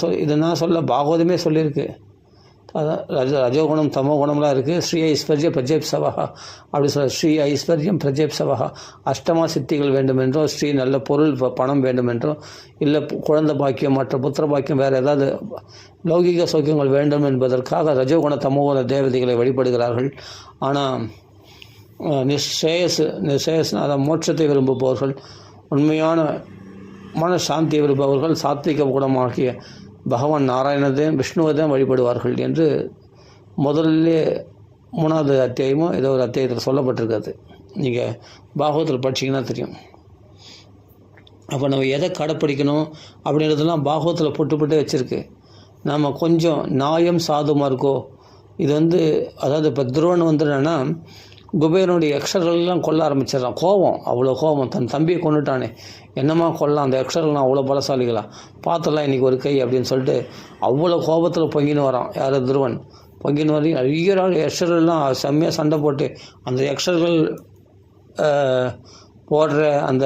சொல்ல பாகவதமே சொல்லியிருக்கு. அதான் ரஜோகுணம் தமோ குணம்லாம் இருக்குது. ஸ்ரீ ஐஸ்வர்ய பிரஜேப்சவகா அப்படி சொல்ல, ஸ்ரீ ஐஸ்வர்யம் பிரஜேப்சவகா, அஷ்டமா சித்திகள் வேண்டுமென்றோ, ஸ்ரீ நல்ல பொருள் பணம் வேண்டுமென்றோ, இல்லை குழந்தை பாக்கியம் மற்ற புத்திர பாக்கியம் வேறு ஏதாவது லௌகிக சௌக்கியங்கள் வேண்டும் என்பதற்காக ரஜோகுண தமோகுண தேவதைகளை வழிபடுகிறார்கள். ஆனால் நிச்சயஸ் அதை மோட்சத்தை விரும்புபவர்கள், உண்மையான மனசாந்தி விரும்பவர்கள் சாத்விக குணமாகிய பகவான் நாராயணதையும் விஷ்ணுவதையும் வழிபடுவார்கள் என்று முதல்ல 3வது அத்தியாயமோ ஏதோ ஒரு அத்தியாயத்தில் சொல்லப்பட்டிருக்காது. நீங்கள் பாகவத்தில் படிச்சிங்கன்னா தெரியும். அப்போ நம்ம எதை கடைப்பிடிக்கணும் அப்படின்றதெல்லாம் பாகவத்தில் புட்டு வச்சுருக்கு. நம்ம கொஞ்சம் நியாயம் சாதுமாக இருக்கோ. இது அதாவது இப்போ துருவன் என்னென்னா குபேரனுடைய எக்ஸர்கள்லாம் கொல்ல ஆரம்பிச்சிடறான். கோபம், அவ்வளோ கோபம். தன் தம்பியை கொண்டுட்டானே, என்னமா கொல்லலாம், அந்த எக்ஸர்கள்லாம் அவ்வளோ பலசாலிகளா, பார்த்துடலாம் இன்றைக்கி ஒரு கை அப்படின்னு சொல்லிட்டு அவ்வளோ கோபத்தில் பொங்கின்னு வரான். யார்? துருவன். பொங்கின்னு வரையும் நிறைய எக்ஸர்கள்லாம் செம்மையாக சண்டை போட்டு அந்த எக்ஸர்கள் போடுற அந்த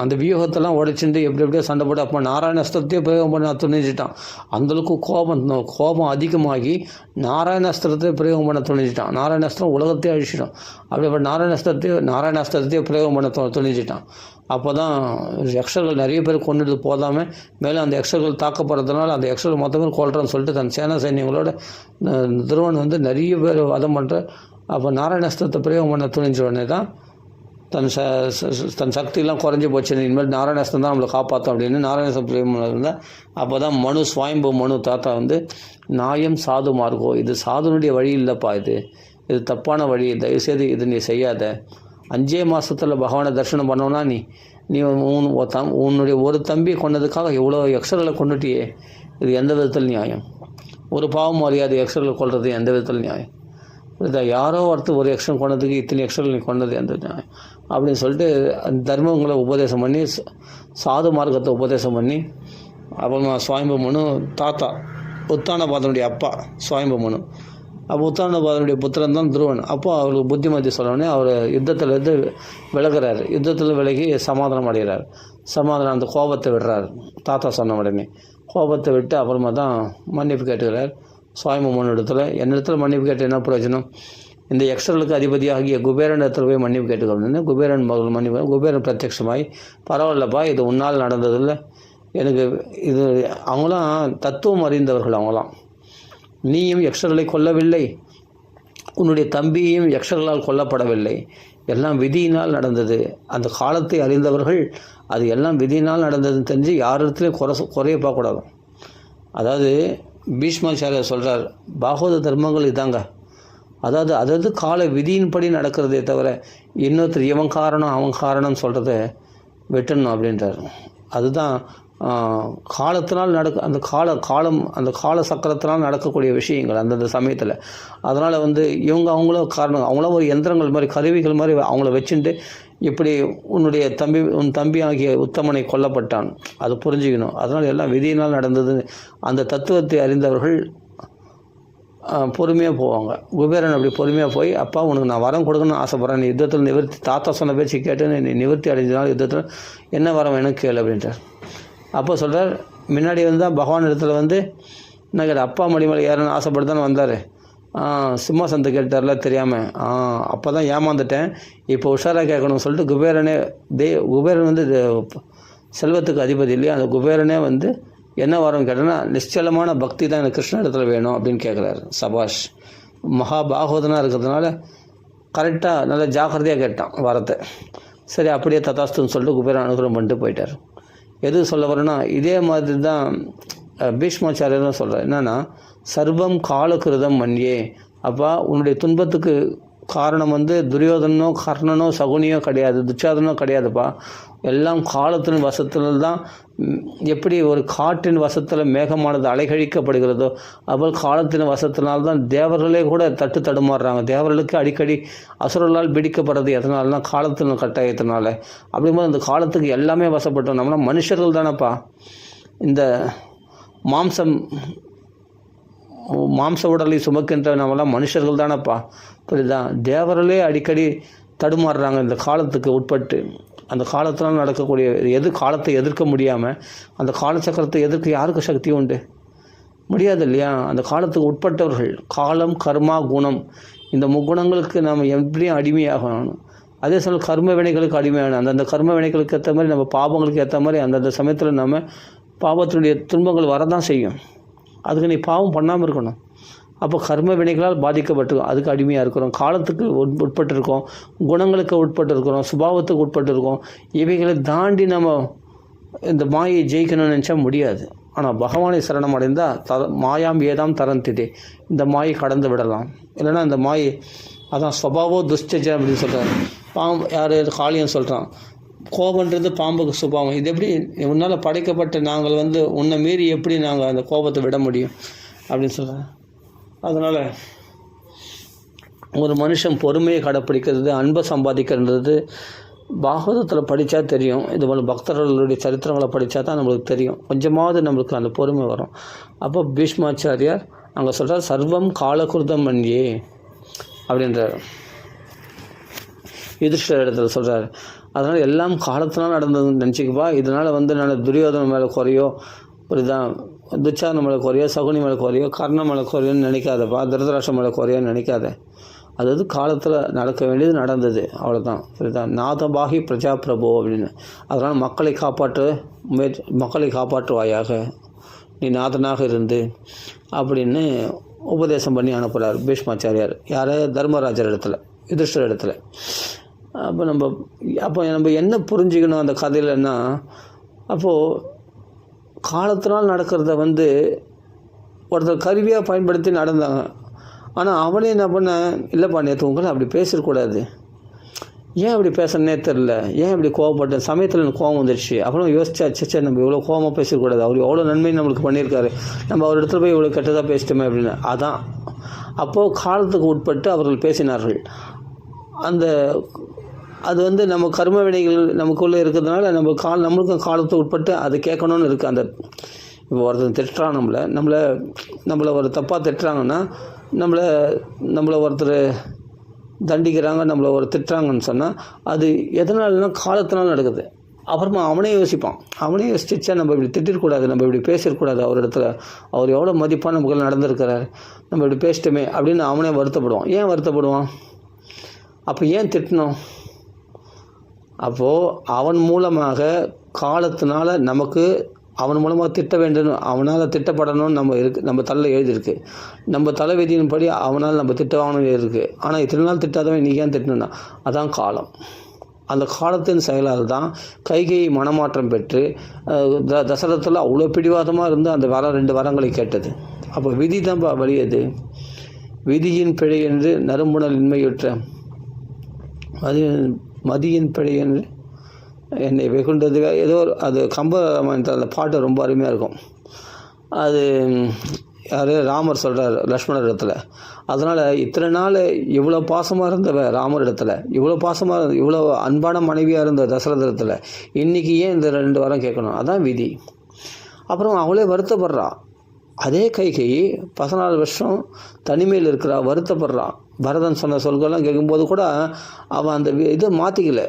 அந்த வியூகத்தெல்லாம் உடைச்சிட்டு எப்படியோ சண்டை போட்டு அப்போ நாராயணஸ்திரத்தையே பிரயோகம் பண்ண துணிஞ்சிட்டான். அந்தளவுக்கு கோபம் அதிகமாகி நாராயணஸ்திரத்தையே பிரயோகம் பண்ண துணிஞ்சிட்டான். நாராயணஸ்திரம் உலகத்தையே அழிச்சிட்டான். அப்படிப்பட்ட நாராயணாஸ்திரத்தையே பிரயோகம் பண்ண துணிஞ்சிட்டான். அப்போ தான் எக்ஸர்கள் நிறைய பேர் கொண்டுட்டு போதாமல் மேலே அந்த எக்ஸர்கள் தாக்கப்படுறதுனால அந்த எக்ஸர்கள் மொத்த பேர் கொள்றான்னு சொல்லிட்டு தன் சைன்யங்களோட துருவன் நிறைய பேர் வதம் பண்ணுற. அப்போ நாராயணஸ்திரத்தை பிரயோகம் பண்ண துணிஞ்ச உடனே தான் தன் சக்தியெல்லாம் குறைஞ்சி போச்சு. இனிமேல் நாராயணஸ்திரம் தான் நம்மளை காப்பாற்றும் அப்படின்னு நாராயணஸ்திரம் பிரயோகம் இருந்தால் அப்போ தான் சுவாயம்பு மனு தாத்தா நியாயம் சாது மார்க்கோ, இது சாதுனுடைய வழி இல்லைப்பா, இது தப்பான வழி, தயவுசெய்து இது நீ செய்யாத. 5 மாதத்தில் பகவானை தரிசனம் பண்ணோன்னா நீ உன்னுடைய ஒரு தம்பி கொண்டதுக்காக எவ்வளோ எக்ஸர்களை கொண்டுட்டியே, இது எந்த விதத்தில் நியாயம்? ஒரு பாவம் அறியாது எக்ஸர்களை கொள்வது எந்த விதத்தில் நியாயம்? யாரோ ஒரு எக்ஸ்ட்ரன் கொண்டதுக்கு இத்தனை எக்ஸ்ட்ரல் நீ கொண்டது எந்த நியாயம் அப்படின்னு சொல்லிட்டு அந்த தர்மங்களை உபதேசம் பண்ணி சாது மார்க்கத்தை உபதேசம் பண்ணி அப்புறமா சுவாயம்பு மனு தாத்தா உத்தானபாதனுடைய அப்பா சுவாயம்பு மனு. அப்போ உத்தானபாதனுடைய புத்திரன் தான் துருவன். அப்போ அவருக்கு புத்திமதி சொல்லவுடனே அவர் யுத்தத்திலேருந்து விலகிறார். யுத்தத்தில் விலகி சமாதானம் அடைகிறார். சமாதானம் அந்த கோபத்தை விடுறார். தாத்தா சொன்ன உடனே கோபத்தை விட்டு அப்புறமா தான் மன்னிப்பு கேட்டுக்கிறார். சுவாயம்பு மனு இடத்துல என்னிடத்துல மன்னிப்பு கேட்டு என்ன பிரயோஜனம்? இந்த எக்ஸர்களுக்கு அதிபதியாகிய குபேரன் இடத்துல போய் மன்னிப்பு கேட்டுக்கணுன்னு குபேரன் மகள் மன்னிப்பு. குபேரன் பிரத்யட்சமாய் பரவாயில்லப்பா, இது உன்னால் நடந்ததில்லை, எனக்கு இது அவங்களாம் தத்துவம் அறிந்தவர்கள். அவங்களாம் நீயும் எக்ஸர்களை கொல்லவில்லை, உன்னுடைய தம்பியையும் எக்ஸர்களால் கொல்லப்படவில்லை, எல்லாம் விதியினால் நடந்தது. அந்த காலத்தை அறிந்தவர்கள் அது எல்லாம் விதியினால் நடந்ததுன்னு தெரிஞ்சு யாரிடத்துலையும் குறைய பார்க்கக்கூடாது. அதாவது பீஷ்மாச்சாரியர் சொல்கிறார், பாகவத தர்மங்கள் இதாங்க. அதாவது கால விதியின்படி நடக்கிறதே தவிர இன்னொருத்தர் இவன் காரணம் அவன் காரணம் சொல்கிறத வெட்டணும் அப்படின்றார். அதுதான் காலத்தினால் அந்த கால சக்கரத்தினால் நடக்கக்கூடிய விஷயங்கள் அந்தந்த சமயத்தில். அதனால் அவங்களும் காரணம், அவங்களும் ஒரு எந்திரங்கள் மாதிரி கருவிகள் மாதிரி அவங்கள வச்சுட்டு இப்படி உன் தம்பி ஆகிய உத்தமனை கொல்லப்பட்டான், அது புரிஞ்சுக்கணும். அதனால் எல்லாம் விதியினால் நடந்தது. அந்த தத்துவத்தை அறிந்தவர்கள் பொறுமையாக போவாங்க. குபேரன் அப்படி பொறுமையாக போய், அப்பா உனக்கு நான் வரம் கொடுக்கணும்னு ஆசைப்பட்றேன், நீ யுத்தத்தில் நிவர்த்தி, தாத்தா சொன்ன பேச்சு கேட்டு நீ நிவர்த்தி அடைஞ்சதுனால யுத்தத்தில் என்ன வரம் எனக்கு கேளு அப்படின்றார். அப்போ சொல்கிறார், முன்னாடி பகவான் இடத்துல என்ன கேட்ட, அப்பா மடிமலை ஏறணும்னு ஆசைப்பட்டு வந்தார், சிம்மாசனத்தை கேட்டார்ல தெரியாமல், அப்போ தான் ஏமாந்துட்டேன், இப்போ உஷாராக கேட்கணும்னு சொல்லிட்டு குபேரன் செல்வத்துக்கு அதிபதி இல்லையா, அந்த குபேரனே என்ன வரம் கேட்டேன்னா, நிச்சலமான பக்தி தான் எனக்கு கிருஷ்ண இடத்துல வேணும் அப்படின்னு கேட்குறாரு. சபாஷ், மகா பாகவதனாக இருக்கிறதுனால கரெக்டாக நல்லா ஜாக்கிரதையாக கேட்டான் வரத்தை. சரி அப்படியே ததாஸ்துன்னு சொல்லிட்டு குபேரன் அனுகிரகம் பண்ணிட்டு போயிட்டார். எது சொல்ல வரேன்னா, இதே மாதிரி தான் பீஷ்மாச்சாரியரும் சொல்கிறார். என்னென்னா, சர்வம் காலகிருதம் மன்யே. அப்பா உன்னுடைய துன்பத்துக்கு காரணம் துரியோதனோ கர்ணனோ சகுனியோ கிடையாது, துச்சாதனோ கிடையாதுப்பா, எல்லாம் காலத்தின் வசத்தில் தான். எப்படி ஒரு காற்றின் வசத்தில் மேகமானது அலைகழிக்கப்படுகிறதோ அப்போது காலத்தின் வசத்தினால்தான் தேவர்களே கூட தடுமாறுறாங்க. தேவர்களுக்கு அடிக்கடி அசுரர்களால் பிடிக்கப்படுறது எதனால்னா காலத்தின் கட்டாயத்தினால. அப்படிங்கும்போது அந்த காலத்துக்கு எல்லாமே வசப்பட்டோம். நம்மளாம் மனுஷர்கள் தானேப்பா, இந்த மாம்ச உடலை சுமக்கின்ற நம்மளாம் மனுஷர்கள் தானேப்பா, புரியுதா? தேவர்களே அடிக்கடி தடுமாறுறாங்க இந்த காலத்துக்கு உட்பட்டு. அந்த காலத்தினால் நடக்கக்கூடிய காலத்தை எதிர்க்க முடியாமல் அந்த காலச்சக்கரத்தை எதிர்க்க யாருக்கு சக்தி உண்டு? முடியாது இல்லையா? அந்த காலத்துக்கு உட்பட்டவர்கள். காலம், கர்மா, குணம், இந்த முக்குணங்களுக்கு நாம் எப்படியும் அடிமையாகணும். அதே சமயம் கர்ம வினைகளுக்கு அடிமையாகணும். அந்தந்த கர்ம வினைகளுக்கு ஏற்ற மாதிரி, நம்ம பாவங்களுக்கு ஏற்ற மாதிரி அந்தந்த சமயத்தில் நம்ம பாவத்தினுடைய துன்பங்கள் வரதான் செய்யும். அதுக்கு நீ பாவம் பண்ணாமல் இருக்கணும். அப்போ கர்ம வினைகளால் பாதிக்கப்பட்டிருக்கோம், அதுக்கு அடிமையாக இருக்கிறோம். காலத்துக்கு உட்பட்டிருக்கோம், குணங்களுக்கு உட்பட்டு இருக்கிறோம், சுபாவத்துக்கு உட்பட்டு இருக்கோம். இவைகளை தாண்டி நம்ம இந்த மாயை ஜெயிக்கணும்னு நினச்சா முடியாது. ஆனால் பகவானை சரணம் அடைந்தால் மாயாம் ஏதாம் தரந்திதே, இந்த மாயை கடந்து விடலாம். இல்லைன்னா இந்த மாயை அதான் ஸ்வபாவோ துஷ்டஜ அப்படின்னு சொல்கிறார். பாம்பு யார் காளியன் சொல்கிறான், கோபன்றது பாம்புக்கு சுபாவம். இது எப்படி உன்னால் படைக்கப்பட்ட நாங்கள் உன்னை மீறி எப்படி நாங்கள் அந்த கோபத்தை விட முடியும் அப்படின்னு சொல்கிறேன். அதனால் ஒரு மனுஷன் பொறுமையை கடைப்பிடிக்கிறது, அன்பை சம்பாதிக்கிறது பாகவதத்தில் படித்தா தெரியும். இது போல் பக்தர்களுடைய சரித்திரங்களை படித்தா தான் நம்மளுக்கு தெரியும், கொஞ்சமாவது நம்மளுக்கு அந்த பொறுமை வரும். அப்போ பீஷ்மாச்சாரியார் அங்கே சொல்கிறார், சர்வம் காலகுருதம் மன்யே அப்படின்றார். யுதிஷ்டர் இடத்துல சொல்கிறார். அதனால் எல்லாம் காலத்தினால் நடந்ததுன்னு நினச்சிக்கப்பா. இதனால் நான் துரியோதன மேலே குறையோ, புரியுதான், துச்சாதன மேலே குறையோ, சகுனி மேலே குறையோ, கர்ண மேலே குறையோன்னு நினைக்காதப்பா, திருதராஷ்டிரம் மேலே குறையோன்னு நினைக்காத. அதாவது காலத்தில் நடக்க வேண்டியது நடந்தது, அவ்வளோதான். புரியுதா, நாதபாகி பிரஜா பிரபு அப்படின்னு. அதனால் மக்களை காப்பாற்றுவாயாக, நீ நாதனாக இருந்து அப்படின்னு உபதேசம் பண்ணி அனுப்புகிறார் பீஷ்மாச்சாரியார். யார்? தர்மராஜர் இடத்துல, யுதிஷ்டர் இடத்துல. அப்போ நம்ம என்ன புரிஞ்சுக்கணும் அந்த கதையிலன்னா, அப்போது காலத்தினால் நடக்கிறத ஒருத்தர் கருவியாக பயன்படுத்தி நடந்தாங்க. ஆனால் அவனே என்ன பண்ண, இல்லைப்பா நேற்று உங்களை அப்படி பேசிடக்கூடாது, ஏன் அப்படி பேசுறனே தெரில, ஏன் இப்படி கோவப்பட்டேன், சமயத்தில் எனக்கு கோவம் வந்துடுச்சு. அப்புறம் யோசிச்சா நம்ம இவ்வளோ கோவமாக பேசிடக்கூடாது, அவர் எவ்வளோ நன்மை நம்மளுக்கு பண்ணியிருக்காரு, நம்ம அவர் இடத்துல போய் இவ்வளோ கெட்டதாக பேசிட்டோமே அப்படின்னு. அதான் அப்போது காலத்துக்கு உட்பட்டு அவர்கள் பேசினார்கள். அது நம்ம கர்ம வினைகள் நமக்குள்ளே இருக்கிறதுனால நம்மளுக்கும் காலத்துக்கு உட்பட்டு அது கேட்கணும்னு இருக்குது. இப்போ ஒருத்தர் திட்டுறான், நம்மளை ஒரு தப்பாக திட்டுறாங்கன்னா, நம்மளை ஒருத்தர் தண்டிக்கிறாங்க, நம்மளை ஒரு திட்டுறாங்கன்னு சொன்னால் அது எதனாலனா காலத்தினால நடக்குது. அப்புறமா அவனே யோசிச்சா நம்ம இப்படி திட்டிருக்கூடாது, நம்ம இப்படி பேசிடக்கூடாது, அவர் இடத்துல அவர் எவ்வளோ மதிப்பாக நமக்கு நடந்திருக்கிறார், நம்ம இப்படி பேசிட்டோமே அப்படின்னு அவனே வருத்தப்படுவான். ஏன் வருத்தப்படுவான்? அப்போ ஏன் திட்டணும்? அப்போது அவன் மூலமாக காலத்தினால நமக்கு அவன் மூலமாக திட்ட வேண்டும், அவனால் திட்டப்படணும்னு நம்ம தலையில் எழுதியிருக்கு. நம்ம தலைவிதியின்படி அவனால் நம்ம திட்ட வாங்கணும் இருக்குது. ஆனால் இத்தனை நாள் திட்டாதவன் நீ ஏன் திட்டணும்னா அதான் காலம். அந்த காலத்தின் செயலால் தான் கைகையை மனமாற்றம் பெற்று தசரத்தில் அவ்வளோ பிடிவாதமாக இருந்து அந்த 2 வரங்களை கேட்டது. அப்போ விதி தான் வலியது. விதியின் பிழை என்று நறும்புணல் இன்மையுற்ற மதியின் பிழை என்று என்னை வெகுண்டது ஏதோ அது கம்பராமாயணத்தில் அந்த பாட்டு ரொம்ப அருமையாக இருக்கும். அது யார்? ராமர் சொல்கிறார் லக்ஷ்மணர் இடத்துல. அதனால் இத்தனை நாள் இவ்வளோ பாசமாக இருந்தவ ராமர் இடத்துல, இவ்வளோ அன்பான மனைவியாக இருந்த தசரதத்தில், இன்றைக்கி ஏன் இந்த 2 வாரம் கேட்கணும்? அதான் விதி. அப்புறம் அவளே வருத்தப்படுறா. அதே கைகை 14 வருஷம் தனிமையில் இருக்கிறா, வருத்தப்படுறா. பரதன் சொன்ன சொல்கள்லாம் கேட்கும்போது கூட அவன் அந்த இதை மாற்றிக்கல.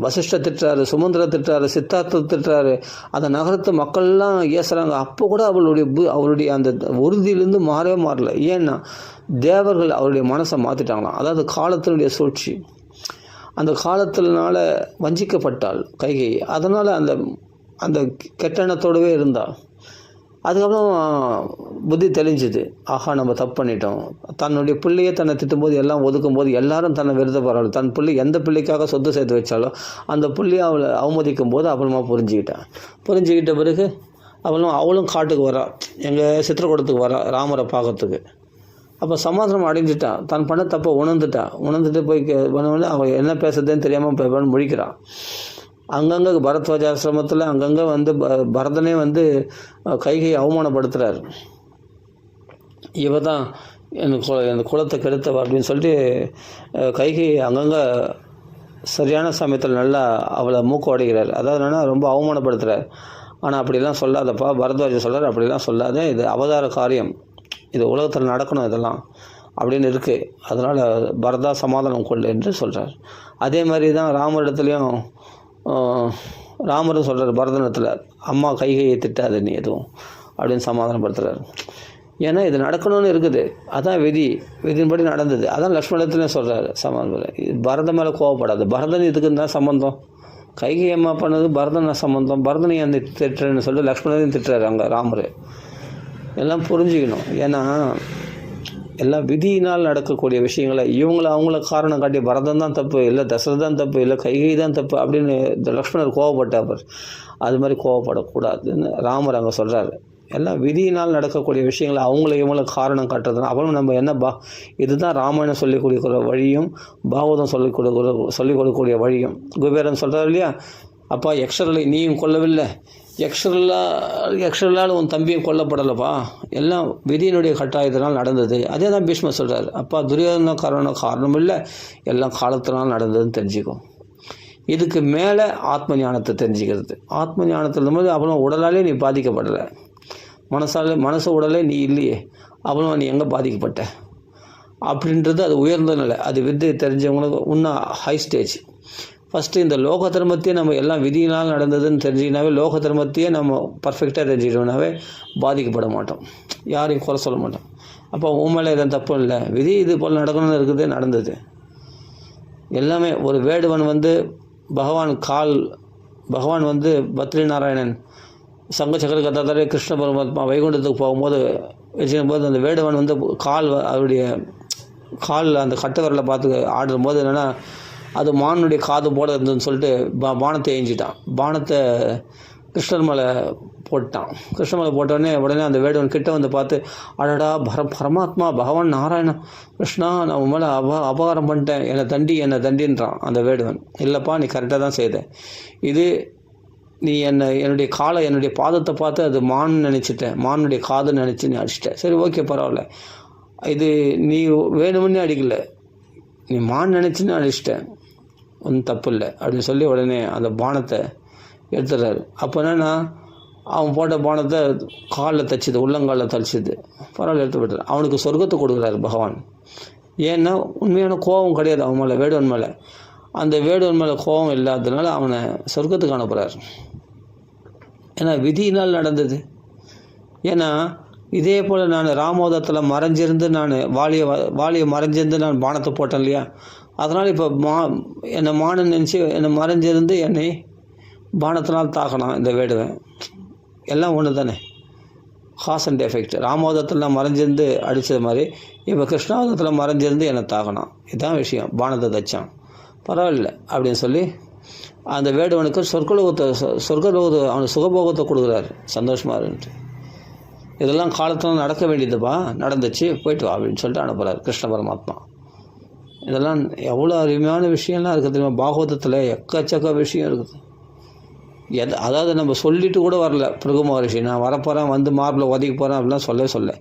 வசிஷ்டர் திட்டுறாரு, சுமந்திர திட்டுறாரு, சித்தார்த்தர் திட்டுறாரு, அந்த நகரத்து மக்கள்லாம் ஏசுகிறாங்க. அப்போ கூட அவருடைய அந்த உறுதியிலேருந்து மாறல. ஏன்னா தேவர்கள் அவருடைய மனசை மாற்றிட்டாங்களாம். அதாவது காலத்தினுடைய சூழ்ச்சி. அந்த காலத்தினால வஞ்சிக்கப்பட்டாள் கைகை. அதனால் அந்த கெட்டெண்ணத்தோடவே இருந்தாள். அதுக்கப்புறம் புத்தி தெளிஞ்சுது, ஆஹா நம்ம தப்பு பண்ணிட்டோம். தன்னுடைய பிள்ளையே தன்னை திட்டும்போது எல்லாம் ஒதுக்கும்போது எல்லாரும் தன்னை விருதப்படுறாள். தன் பிள்ளை எந்த பிள்ளைக்காக சொத்து சேர்த்து வச்சாலோ அந்த பிள்ளையை அவளை அவமதிக்கும் போது அப்புறமா புரிஞ்சுக்கிட்ட பிறகு அவளும் காட்டுக்கு வரா, எங்கள் சித்திரக்கூடத்துக்கு வரா ராமரை பார்க்கறதுக்கு. அப்போ சமாதானம் அடைஞ்சிட்டான், தான் பண்ண தப்பை உணர்ந்துட்டு போய் அவள் என்ன பேசுறதுன்னு தெரியாமல் முழிக்கிறான். அங்கங்கே பரத்வாஜாசிரமத்தில் அங்கங்கே பரதனே கைகை அவமானப்படுத்துகிறார். இவ தான் என் குலத்தை கெடுத்தவ அப்படின்னு சொல்லிட்டு கைகை அங்கங்கே சரியான சமயத்தில் நல்லா அவளை மூக்க உடைகிறார். அதாவது என்னென்னா ரொம்ப அவமானப்படுத்துகிறார். ஆனால் அப்படிலாம் சொல்லாதப்பா, பரத்வாஜர் சொல்கிறார், அப்படிலாம் சொல்லாத, இது அவதார காரியம், இது உலகத்தில் நடக்கணும் இதெல்லாம் அப்படின்னு இருக்குது. அதனால் பரதா சமாதானம் கொள்ளு என்று சொல்கிறார். அதே மாதிரி தான் ராமரிடத்துலையும் ராமரும் சொல்கிறார் பரதனத்தில், அம்மா கைகையை திட்டாது நீ எதுவும் அப்படின்னு சமாதானப்படுத்துகிறார். ஏன்னா இது நடக்கணும்னு இருக்குது, அதான் விதியின்படி நடந்தது. அதான் லக்ஷ்மணத்துலேயும் சொல்கிறார் சமாதானம், பரதன் மேலே கோவப்படாது. பரதன் இதுக்கு தான் சம்மந்தம், கைகை அம்மா பண்ணது பரதன் சம்மந்தம், பரதனை அந்த திட்டுறேன்னு சொல்லிட்டு லக்ஷ்மணனையும் திட்டுறாரு அங்கே ராமர். எல்லாம் புரிஞ்சுக்கணும். ஏன்னா எல்லாம் விதியினால் நடக்கக்கூடிய விஷயங்களை அவங்கள காரணம் காட்டி பரதன் தான் தப்பு, இல்லை தசரதன் தான் தப்பு, இல்லை கைகை தான் தப்பு அப்படின்னு இந்த லக்ஷ்மணர் கோவப்பட்டார். அது மாதிரி கோவப்படக்கூடாதுன்னு ராமர் அங்கே சொல்கிறாரு. எல்லாம் விதியினால் நடக்கக்கூடிய விஷயங்களை இவங்கள காரணம் காட்டுறதுனா அப்புறம் நம்ம என்ன இதுதான் ராமாயணம் சொல்லிக் கொடுக்குற வழியும் பாகவதம் சொல்லிக் கொடுக்கக்கூடிய வழியும். குபேரன் சொல்கிறார் இல்லையா, அப்பா யக்ஷர்களை நீயும் கொல்லவில்லை, யக்ஷர்களால் உன் தம்பியும் கொல்லப்படலைப்பா, எல்லாம் விதியினுடைய கட்டாயத்தினால் நடந்தது. அதே தான் பீஷ்மர் சொல்கிறார், அப்பா துரியோதன காரணம் இல்லை, எல்லாம் காலத்தினால் நடந்ததுன்னு தெரிஞ்சுக்கும். இதுக்கு மேலே ஆத்ம ஞானத்தை தெரிஞ்சுக்கிறது. ஆத்ம ஞானத்தில் இருக்கும்போது அப்புறம் உடலாலே நீ பாதிக்கப்படலை, மனசு உடலே நீ இல்லையே, அப்புறம் நீ எங்கே பாதிக்கப்பட்ட அப்படின்றது அது உயர்ந்த நிலை. அது வித்தை தெரிஞ்சவங்களுக்கு இன்னும் ஹை ஸ்டேஜ். ஃபஸ்ட்டு இந்த லோக தர்மத்தையே நம்ம எல்லாம் விதியினால் நடந்ததுன்னு தெரிஞ்சிக்கினாவே, லோக தர்மத்தையே நம்ம பர்ஃபெக்டாக தெரிஞ்சுக்கிட்டோம்னாவே பாதிக்கப்பட மாட்டோம், யாரையும் குறை சொல்ல மாட்டோம். அப்போ உண்மையில எதுவும் தப்பு இல்லை, விதி இது போல் நடக்கணும்னு இருக்குது, நடந்தது எல்லாமே. ஒரு வேடுவன் பகவான் பத்ரி நாராயணன் சங்க சக்கர கதாதாரே கிருஷ்ண பரமாத்மா வைகுண்டத்துக்கு போகும்போது அந்த வேடுவன் அவருடைய காலில் அந்த கட்டை விரலை பார்த்து ஆடும்போது என்னென்னா அது மானுடைய காது போல இருந்ததுன்னு சொல்லிட்டு பானத்தை எஞ்சிட்டான். பானத்தை கிருஷ்ணர் மேலே போட்டான். கிருஷ்ணர் மேலே உடனே அந்த வேடுவன் கிட்ட பார்த்து, அடடா பரமாத்மா பகவான் நாராயணன் கிருஷ்ணா, நான் உன் மேலே அபகாரம் பண்ணிட்டேன், என்னை தண்டின்றான் அந்த வேடுவன். இல்லைப்பா நீ கரெக்டாக தான் செய்த, இது நீ என்னுடைய காலை என்னுடைய பாதத்தை பார்த்து அது மானுடைய காதுன்னு நினச்சி நீ அடிச்சிட்ட, சரி ஓகே பரவாயில்ல, இது நீ வேணுமுன்னே அடிக்கல, நீ நினச்சின்னு அடிச்சிட்டேன், ஒன்றும் தப்பு இல்லை அப்படின்னு சொல்லி உடனே அந்த பானத்தை எடுத்துடுறாரு. அப்போ என்னென்னா அவன் போட்ட பானத்தை காலில் தைச்சிது, உள்ளங்காலில் தச்சிது, பரவாயில்ல எடுத்து விட்டுறாரு. அவனுக்கு சொர்க்கத்தை கொடுக்குறாரு பகவான். ஏன்னா உண்மையான கோபம் கிடையாது அவன் மேலே, வேடுவன் மேலே. அந்த வேடுவன் மேலே கோபம் இல்லாததுனால அவனை சொர்க்கத்துக்கு அனுப்புகிறார். ஏன்னா விதியினால் நடந்தது. ஏன்னா இதே போல் நான் ராமோதத்தில் மறைஞ்சிருந்து வாலியை மறைஞ்சிருந்து நான் பானத்தை போட்டேன் இல்லையா, அதனால் இப்போ என்னை நினச்சி என்னை மறைஞ்சிருந்து என்னை பானத்தினால் தாக்கணும் இந்த வேடுவேன். எல்லாம் ஒன்று தானே, காஸ் அண்ட் எஃபெக்ட். ராமோதத்தில் நான் மறைஞ்சிருந்து அடித்தது மாதிரி இப்போ கிருஷ்ணாவதத்தில் மறைஞ்சிருந்து என்னை தாக்கணும், இதுதான் விஷயம். பானத்தை தைச்சான், பரவாயில்ல அப்படின்னு சொல்லி அந்த வேடுவனுக்கு சொர்க்கலோகத்தை அவனுக்கு சுகபோகத்தை கொடுக்குறாரு, சந்தோஷமாக இருந்துட்டு. இதெல்லாம் காலத்தில் நடக்க வேண்டியதுப்பா, நடந்துச்சு, போயிட்டு வா அப்படின்னு சொல்லிட்டு அனுப்புகிறார் கிருஷ்ண பரமாத்மா. இதெல்லாம் எவ்வளோ அருமையான விஷயம்லாம் இருக்குது தெரியுமா, பாகவதத்தில் எக்கச்சக்க விஷயம் இருக்குது. அதாவது நம்ம சொல்லிட்டு கூட வரல, பிருகு மகரிஷி நான் வரப்போகிறேன், மார்பில் உதைக்க போகிறேன் அப்படிலாம் சொல்ல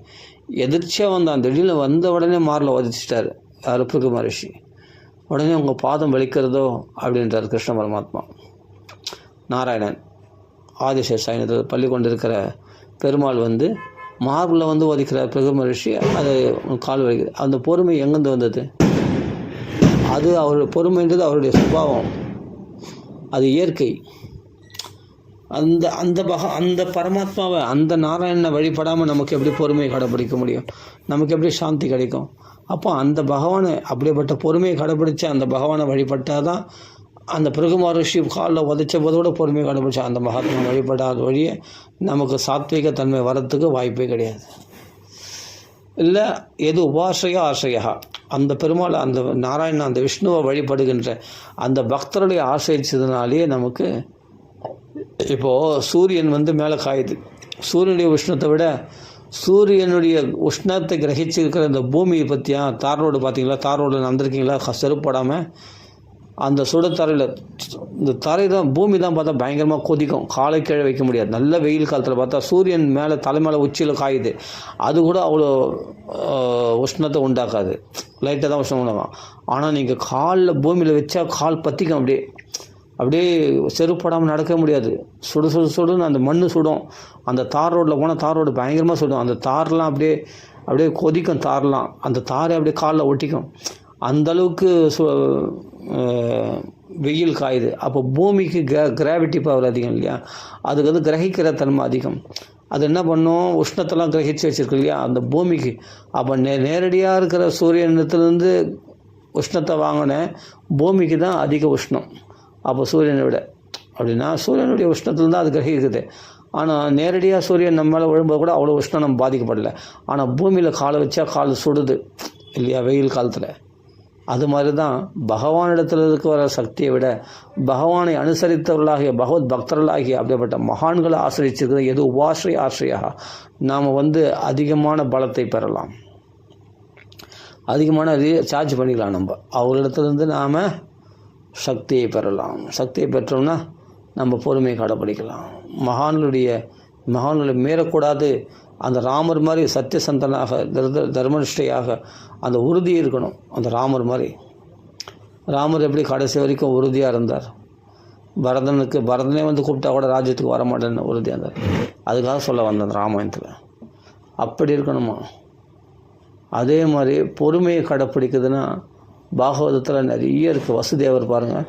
எதிர்ச்சியாக வந்தான். திடீர்னு வந்த உடனே மார்பில் உதைச்சிட்டாரு யார், பிருகு மகரிஷி. உடனே உங்கள் பாதம் வலிக்கிறதோ அப்படின்றார் கிருஷ்ண பரமாத்மா. நாராயணன் ஆதிசேஷாயனத்தில் பள்ளி கொண்டிருக்கிற பெருமாள் மார்பில் உதைக்கிறார் பிருகு மகரிஷி, அது கால் வலிக்குது. அந்த பொறுமை எங்கேருந்து வந்தது? அது அவருடைய பொறுமைன்றது அவருடைய சுபாவம், அது இயற்கை. அந்த பரமாத்மாவை, அந்த நாராயணனை வழிபடாமல் நமக்கு எப்படி பொறுமையை கடைப்பிடிக்க முடியும்? நமக்கு எப்படி சாந்தி கிடைக்கும்? அப்போ அந்த பகவானை, அப்படிப்பட்ட பொறுமையை கடைப்பிடிச்ச அந்த பகவானை வழிபட்டால் தான் அந்த பிருகு மகரிஷி காலில் உதைச்ச போதோட பொறுமையை கடைப்பிடிச்சா அந்த மகாத்மா வழிபடாத வழியே நமக்கு சாத்விக தன்மை வரத்துக்கு வாய்ப்பே கிடையாது. இல்லை எது ஆசையா அந்த பெருமாள், அந்த நாராயணன், அந்த விஷ்ணுவை வழிபடுகின்ற அந்த பக்தருடைய ஆசிரியச்சதுனாலேயே நமக்கு இப்போது சூரியன் மேலே காயுது. சூரியனுடைய உஷ்ணத்தை விட சூரியனுடைய உஷ்ணத்தை கிரகிச்சிருக்கிற இந்த பூமியை பற்றியா, தார் ரோடு பார்த்தீங்களா, தார் ரோடு வந்திருக்கீங்களா, செருப்படாமல் அந்த சுடத்தரையில், இந்த தரை தான், பூமி தான் பார்த்தா பயங்கரமாக கொதிக்கும், காலை கீழே வைக்க முடியாது. நல்ல வெயில் காலத்தில் பார்த்தா சூரியன் மேலே தலைமையில் உச்சியில் காயுது, அது கூட அவ்வளோ உஷ்ணத்தை உண்டாக்காது, லைட்டாக தான் உஷ்ணம் உண்டாகும். ஆனால் நீங்கள் காலில் பூமியில் வச்சா கால் பற்றிக்கும், அப்படியே செருப்படாமல் நடக்க முடியாது. சுடுன்னு அந்த மண் சுடும். அந்த தார் ரோட்டில் போனால் தார் ரோடு பயங்கரமாக சுடும். அந்த தார்லாம் அப்படியே கொதிக்கும், தார்லாம் அந்த தாரை அப்படியே காலில் ஒட்டிக்கும். அந்தளவுக்கு வெயில் காயுது. அப்போ பூமிக்கு கிராவிட்டி பவர் அதிகம் இல்லையா, அதுக்கு கிரகிக்கிற தன்மை அதிகம். அது என்ன பண்ணும், உஷ்ணத்தெல்லாம் கிரகிச்சு வச்சுருக்கு இல்லையா அந்த பூமிக்கு. அப்போ நேரடியாக இருக்கிற சூரியனத்துலேருந்து உஷ்ணத்தை வாங்கின பூமிக்கு தான் அதிக உஷ்ணம். அப்போ சூரியனை விட அப்படின்னா சூரியனுடைய உஷ்ணத்தில் தான் அது கிரகிக்குது. ஆனால் நேரடியாக சூரியன் நம்ம மேலே விழும்போது கூட அவ்வளோ உஷ்ணம் நம்ம பாதிக்கப்படலை. ஆனால் பூமியில் காலை வச்சா கால் சுடுது இல்லையா வெயில் காலத்தில். அது மாதிரி தான் பகவானிடத்தில் இருக்கிற சக்தியை விட பகவானை அனுசரித்தவர்களாகிய பகவத் பக்தர்களாகிய அப்படிப்பட்ட மகான்களை ஆசிரிச்சிருக்கிறது எது ஆசிரியாக நாம் அதிகமான பலத்தை பெறலாம், அதிகமான சார்ஜ் பண்ணிக்கலாம். நம்ம அவர்களிடத்துலேருந்து நாம் சக்தியை பெறலாம். சக்தியை பெற்றோம்னா நம்ம பொறுமையை கடைப்பிடிக்கலாம். மகான்களுடைய மீறக்கூடாது. அந்த ராமர் மாதிரி சத்தியசந்தனாக தர்மனிஷ்டையாக அந்த உறுதி இருக்கணும். அந்த ராமர் மாதிரி ராமர் எப்படி கடைசி வரைக்கும் உறுதியாக இருந்தார். பரதனே கூப்பிட்டா கூட ராஜ்யத்துக்கு வரமாட்டேன்னு உறுதியாக இருந்தார். அதுக்காக சொல்ல வந்தேன் ராமாயணத்தில். அப்படி இருக்கணுமா? அதே மாதிரி பொறுமையை கடைப்பிடிக்குதுன்னா பாகவதத்தில் நிறைய இருக்குது. வசுதேவர் பாருங்கள்,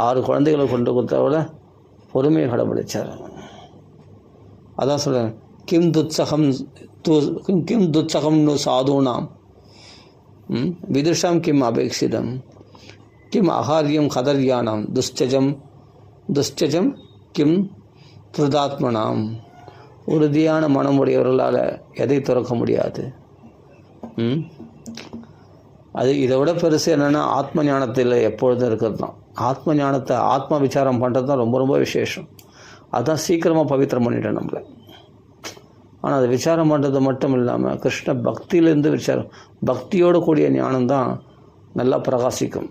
6 குழந்தைகளை கொண்டு கொடுத்தவரை பொறுமையை கடைப்பிடிச்சார். அதான் சொல்கிறேன், கிம் துத்சகம் நு சாதுனாம் விதுஷாம் கிம் அபேட்சிதம் கிம் அகாரியம் கதர்யானாம் துஷ்டஜம் கிம் திருதாத்மனாம். உறுதியான மனமுடையவர்களால் எதை துறக்க முடியாது. அது இதை விட பெருசு என்னென்னா ஆத்ம ஞானத்தில் எப்பொழுதும் இருக்கிறது தான். ஆத்ம ஞானத்தை ஆத்ம விசாரம் பண்ணுறது தான் ரொம்ப ரொம்ப விசேஷம். அதுதான் சீக்கிரமாக பவித்திரம் பண்ணிட்டேன் நம்மளை. ஆனால் அது விசாரம் பண்ணுறது மட்டும் இல்லாமல் கிருஷ்ண பக்தியிலேருந்து பக்தியோடு கூடிய ஞானம்தான் நல்லா பிரகாசிக்கும்.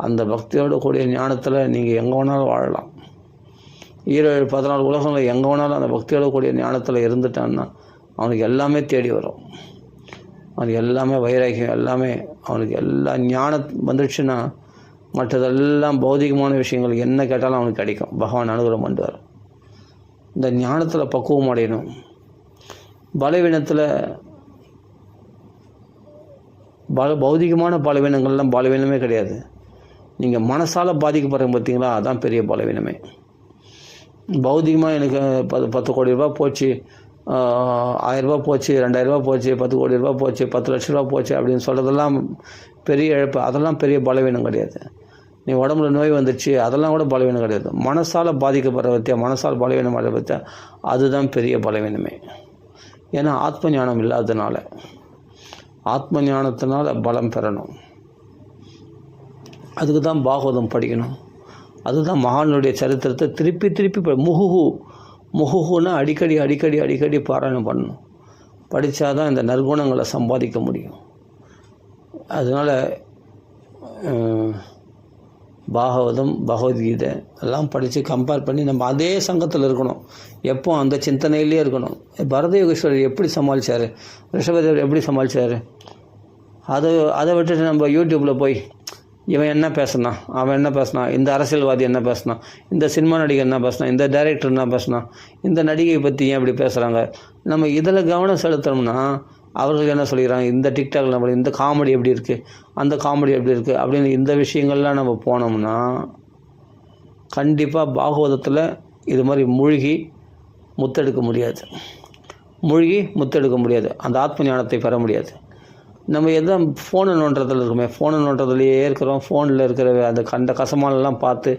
அந்த பக்தியோடு கூடிய ஞானத்தில் நீங்கள் எங்கே வேணாலும் வாழலாம். 14 உலகங்கள் எங்கே வேணாலும் அந்த பக்தியோடு கூடிய ஞானத்தில் இருந்துட்டான்னா அவனுக்கு எல்லாமே தேடி வரும். அவனுக்கு எல்லாமே வைராக்கியம், எல்லாமே அவனுக்கு எல்லா ஞானம் வந்துடுச்சுன்னா மற்றதெல்லாம் பௌதிகமான விஷயங்கள் என்ன கேட்டாலும் அவனுக்கு கிடைக்கும். பகவான் அனுகிரகம் பண்ணுவார். இந்த ஞானத்தில் பக்குவம் அடையணும். பலவீனத்தில் பௌதிகமான பலவீனங்கள்லாம் பலவீனமே கிடையாது. நீங்கள் மனசால் பாதிக்கப்படுறீங்க பார்த்தீங்களா, அதுதான் பெரிய பலவீனமே. பௌதிகமாக எனக்கு 10 கோடி ரூபா போச்சு, 1000 ரூபா போச்சு, 2000 ரூபா போச்சு, 10 கோடி ரூபா போச்சு, 10 லட்ச ரூபா போச்சு அப்படின்னு சொல்கிறதெல்லாம் பெரிய இழப்பு. அதெல்லாம் பெரிய பலவீனம் கிடையாது. நீ உடம்புல நோய் வந்துடுச்சு, அதெல்லாம் கூட பலவீனம் கிடையாது. மனசால் பாதிக்கப்படுற பற்றியா, மனசால் பலவீனம் ஆகிற பற்றியா, அதுதான் பெரிய பலவீனமே. ஏன்னா ஆத்ம ஞானம் இல்லாததுனால. ஆத்ம ஞானத்தினால் பலம் பெறணும். அதுக்கு தான் பாகவதம் படிக்கணும். அதுதான் மகானுடைய சரித்திரத்தை திருப்பி முகுகுன்னா அடிக்கடி பாராயணம் பண்ணணும். படித்தாதான் இந்த நற்குணங்களை சம்பாதிக்க முடியும். அதனால் பாகவதம், பகவத்கீதை எல்லாம் படித்து கம்பேர் பண்ணி நம்ம அதே சங்கத்தில் இருக்கணும். எப்போ அந்த சிந்தனையிலே இருக்கணும். பரத யோகேஸ்வரர் எப்படி சமாளித்தார், ரிஷபதேவர் எப்படி சமாளித்தார், அதை விட்டுட்டு நம்ம யூடியூப்பில் போய் இவன் என்ன பேசினான், அவன் என்ன பேசினான், இந்த அரசியல்வாதி என்ன பேசினான், இந்த சினிமா நடிகர் என்ன பேசினான், இந்த டைரக்டர் என்ன பேசினான், இந்த நடிகை பற்றி ஏன் இப்படி பேசுகிறாங்க, நம்ம இதில் கவனம் செலுத்தணும்னா அவர்கள் என்ன சொல்லிக்கிறாங்க, இந்த டிக்டாக்ல நம்ம இந்த காமெடி எப்படி இருக்குது, அந்த காமெடி எப்படி இருக்குது அப்படின்னு இந்த விஷயங்கள்லாம் நம்ம போனோம்னா கண்டிப்பாக பாகவதத்தில் இது மாதிரி மூழ்கி முத்தெடுக்க முடியாது. அந்த ஆத்ம ஞானத்தை பெற முடியாது. நம்ம எதாவது ஃபோனை நோண்டுறதுல இருக்குமே, ஃபோனை நோண்டுறதுலையே இருக்கிறோம். ஃபோனில் இருக்கிற அந்த கசமானெல்லாம் பார்த்து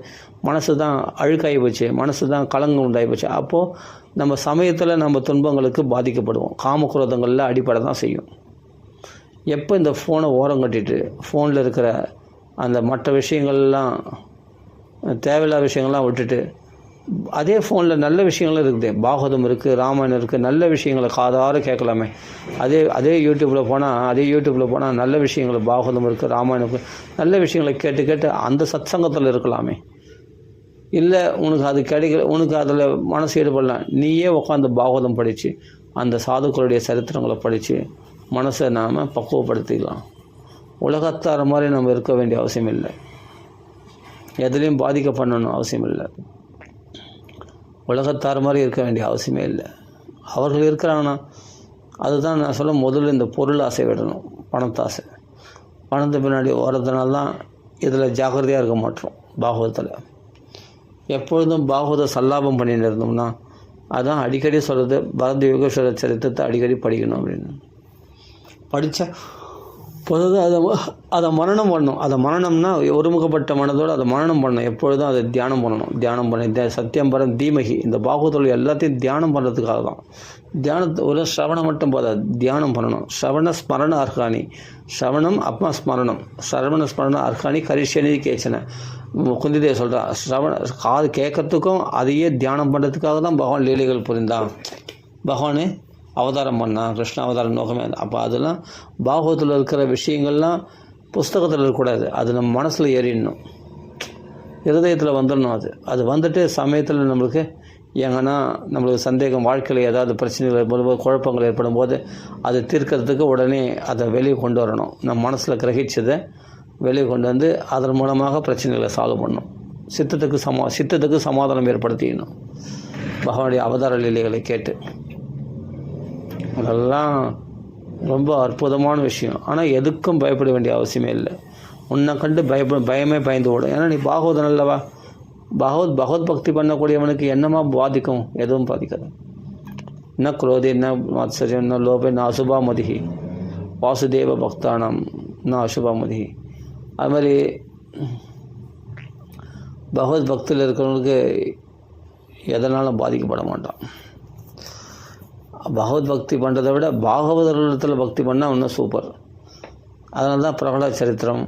மனசு தான் அழுக்காகி போச்சு, மனசு தான் கலங்கம் உண்டாகி போச்சு. அப்போது நம்ம சமயத்தில் நம்ம துன்பங்களுக்கு பாதிக்கப்படுவோம். காமக்குரோதங்களில் அடிப்படை தான் செய்யும். எப்போ இந்த ஃபோனை ஓரம் கட்டிட்டு ஃபோனில் இருக்கிற அந்த மற்ற விஷயங்கள்லாம் தேவையில்லாத விஷயங்கள்லாம் விட்டுட்டு அதே ஃபோனில் நல்ல விஷயங்களும் இருக்குது, பாகவதம் இருக்குது, ராமாயணம் இருக்குது, நல்ல விஷயங்களை காதார கேட்கலாமே. அதே யூடியூப்பில் போனால் நல்ல விஷயங்கள் பாகவதம் இருக்குது, ராமாயணம் இருக்குது, நல்ல விஷயங்களை கேட்டு அந்த சத்சங்கத்தில் இருக்கலாமே. இல்லை உனக்கு அது கிடைக்கல, உனக்கு அதில் மனசு ஈடுபடலாம், நீயே உட்காந்து பாகவதம் படித்து அந்த சாதுக்களுடைய சரித்திரங்களை படித்து மனசை நாம் பக்குவப்படுத்திக்கலாம். உலகத்தார மாதிரி நம்ம இருக்க வேண்டிய அவசியம் இல்லை. எதுலேயும் பாதிக்க பண்ணணும் அவசியம் இல்லை. உலகத்தார் மாதிரி இருக்க வேண்டிய அவசியமே இல்லை. அவர்கள் இருக்கிறாங்கன்னா அதுதான் நான் சொல்ல, முதல்ல இந்த பொருள் ஆசை விடணும். பணத்தாசை, பணத்தை பின்னாடி ஓரத்தினால தான் இதில் ஜாக்கிரதையாக இருக்க மாட்டோம். பாகவதத்தில் எப்பொழுதும் பாகவத சல்லாபம் பண்ணிட்டு இருந்தோம்னா அதான் அடிக்கடி சொல்கிறது, பரத யோகேஸ்வரர் சரித்திரத்தை அடிக்கடி படிக்கணும் அப்படின்னு. படித்தா பொதுவாக அதை மரணம் பண்ணணும். அதை மரணம்னா ஒருமுகப்பட்ட மனதோடு அதை மரணம் பண்ணணும். எப்பொழுதும் அதை தியானம் பண்ணணும். தியானம் பண்ணி சத்தியம் பரம் தீமகி இந்த பாகவதோடு எல்லாத்தையும் தியானம் பண்ணுறதுக்காக தான். தியானத்தை ஒரு ஸ்ரவணம் மட்டும் போதாது, தியானம் பண்ணணும். ஸ்ரவண ஸ்மரண அர்ஹானி, ஸ்ரவணம் அப்பா ஸ்மரணம், ஸ்ரவண ஸ்மரண அர்ஹானி கரிஷ்யனி கேச்சனை குந்திதேவி சொல்கிறா. காது கேட்கறதுக்கும் அதையே தியானம் பண்ணுறதுக்காக தான் பகவான் லீலைகள் புரிந்தான். பகவானே அவதாரம் பண்ணான், கிருஷ்ண அவதாரம் நோக்கமே. அப்போ அதெல்லாம் பாகவத்தில் இருக்கிற விஷயங்கள்லாம் புஸ்தகத்தில் இருக்கக்கூடாது. அது நம்ம மனசில் ஏறிடணும், இருதயத்தில் வந்துடணும். அது வந்துட்டு சமயத்தில் நம்மளுக்கு எங்கன்னா நம்மளுக்கு சந்தேகம், வாழ்க்கையில் ஏதாவது பிரச்சனைகள் ஏற்படும்போது, குழப்பங்கள் ஏற்படும் போது அதை தீர்க்கறதுக்கு உடனே அதை வெளியே கொண்டு வரணும். நம்ம மனசில் கிரகிச்சதை வெளியே கொண்டு வந்து அதன் மூலமாக பிரச்சனைகளை சால்வ் பண்ணணும். சித்தத்துக்கு சமாதானம் ஏற்படுத்திடணும் பகவானுடைய அவதார லீலைகளை கேட்டு. அதெல்லாம் ரொம்ப அற்புதமான விஷயம். ஆனால் எதுக்கும் பயப்பட வேண்டிய அவசியமே இல்லை. உன்னை கண்டு பயமே பயந்து ஓடும். ஏன்னா நீ பாகவதன் அல்லவா. பகவத் பக்தி பண்ணக்கூடியவனுக்கு என்னமா பாதிக்கும்? எதுவும் பாதிக்காது. என்ன குரோதி, என்ன மாத்சரியம், என்ன லோபே, நான் அசுபாமதிஹி வாசுதேவ பக்தானாம் நான் அசுபாமதிஹி. அது மாதிரி பகவத் பக்தியில் இருக்கிறவனுக்கு எதனாலும் பாதிக்கப்பட மாட்டான். பகவத் பக்தி பண்ணுறதை விட பாகவதத்தில் பக்தி பண்ணால் இன்னும் சூப்பர். அதனால தான் பிரகலாத சரித்திரம்,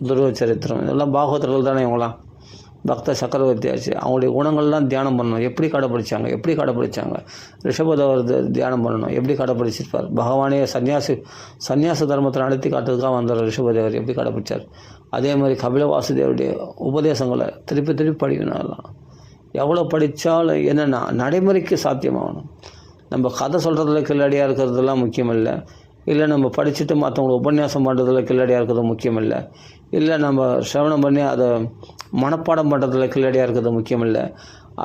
துருவ சரித்திரம் இதெல்லாம் பாகவதர்கள் தானே. இவங்களாம் பக்த சக்கரவர்த்தி ஆச்சு. அவங்களுடைய குணங்கள்லாம் தியானம் பண்ணணும். எப்படி கடைப்பிடிச்சாங்க ரிஷபதேவர் தியானம் பண்ணணும். எப்படி கடைப்பிடிச்சிருப்பார்? பகவானே சன்னியாச தர்மத்தை நடத்தி காட்டுறதுக்காக வந்தார் ரிஷபதேவர். எப்படி கடைப்பிடிச்சார்? அதே மாதிரி கபில வாசுதேவருடைய உபதேசங்களை திருப்பி படிக்கணும். எவ்வளோ படித்தாலும் என்னென்னா நடைமுறைக்கு சாத்தியமாகணும். நம்ம கதை சொல்கிறதுல கில்லாடியாக இருக்கிறதுலாம் முக்கியம் இல்லை நம்ம படிச்சுட்டு மற்றவங்களை உபன்யாசம் பண்ணுறதுல கில்லாடியாக இருக்கிறது முக்கியம் இல்லை நம்ம சிரவணம் பண்ணி அதை மனப்பாடம் பண்ணுறதுல கில்லாடியாக இருக்கிறது முக்கியம்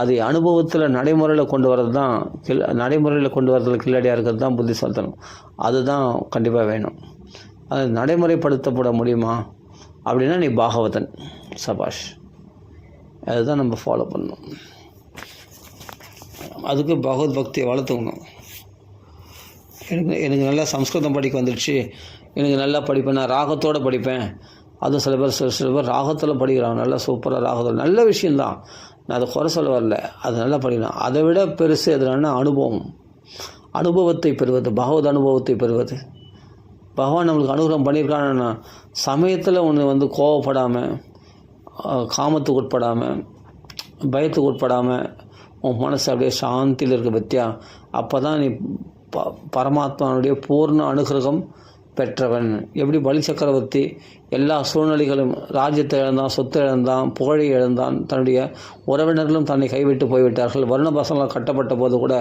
அது அனுபவத்தில் நடைமுறையில் கொண்டு வரது தான் நடைமுறையில் கொண்டு வரதுல கில்லாடியாக இருக்கிறது தான் புத்திசாலித்தனம். அதுதான் கண்டிப்பாக வேணும். அது நடைமுறைப்படுத்தப்பட முடியுமா அப்படின்னா நீ பாகவதன், சபாஷ். அதுதான் நம்ம ஃபாலோ பண்ணணும். அதுக்கு பகவத் பக்தியை வளர்த்துக்கணும். எனக்கு நல்லா சம்ஸ்கிருதம் படிக்க வந்துடுச்சு, எனக்கு நல்லா படிப்பேன், நான் ராகத்தோடு படிப்பேன். அதுவும் சில பேர் ராகத்தில் படிக்கிறாங்க, நல்லா சூப்பராக ராகத்தில் நல்ல விஷயந்தான். நான் அதை குறை சொல்ல வரல, அது நல்லா படிக்கலாம். அதை விட பெருசு எதுனா அனுபவத்தை பெறுவது, பகவத் அனுபவத்தை பெறுவது. பகவான் நம்மளுக்கு அனுகிரகம் பண்ணியிருக்கான்னா சமயத்தில் ஒன்று கோவப்படாமல், காமத்துக்கு உட்படாமல், பயத்துக்கு உட்படாமல் உன் மனசு அப்படியே சாந்தியில் இருக்க பற்றியா. அப்போ தான் நீ பரமாத்மாவுடைய பூர்ண அனுகிரகம் பெற்றவன். எப்படி பலி சக்கரவர்த்தி எல்லா சூழ்நிலைகளும் ராஜ்யத்தை இழந்தான், சொத்து இழந்தான், புகழை இழந்தான், தன்னுடைய உறவினர்களும் தன்னை கைவிட்டு போய்விட்டார்கள், வர்ணபாசங்களால் கட்டப்பட்ட போது கூட.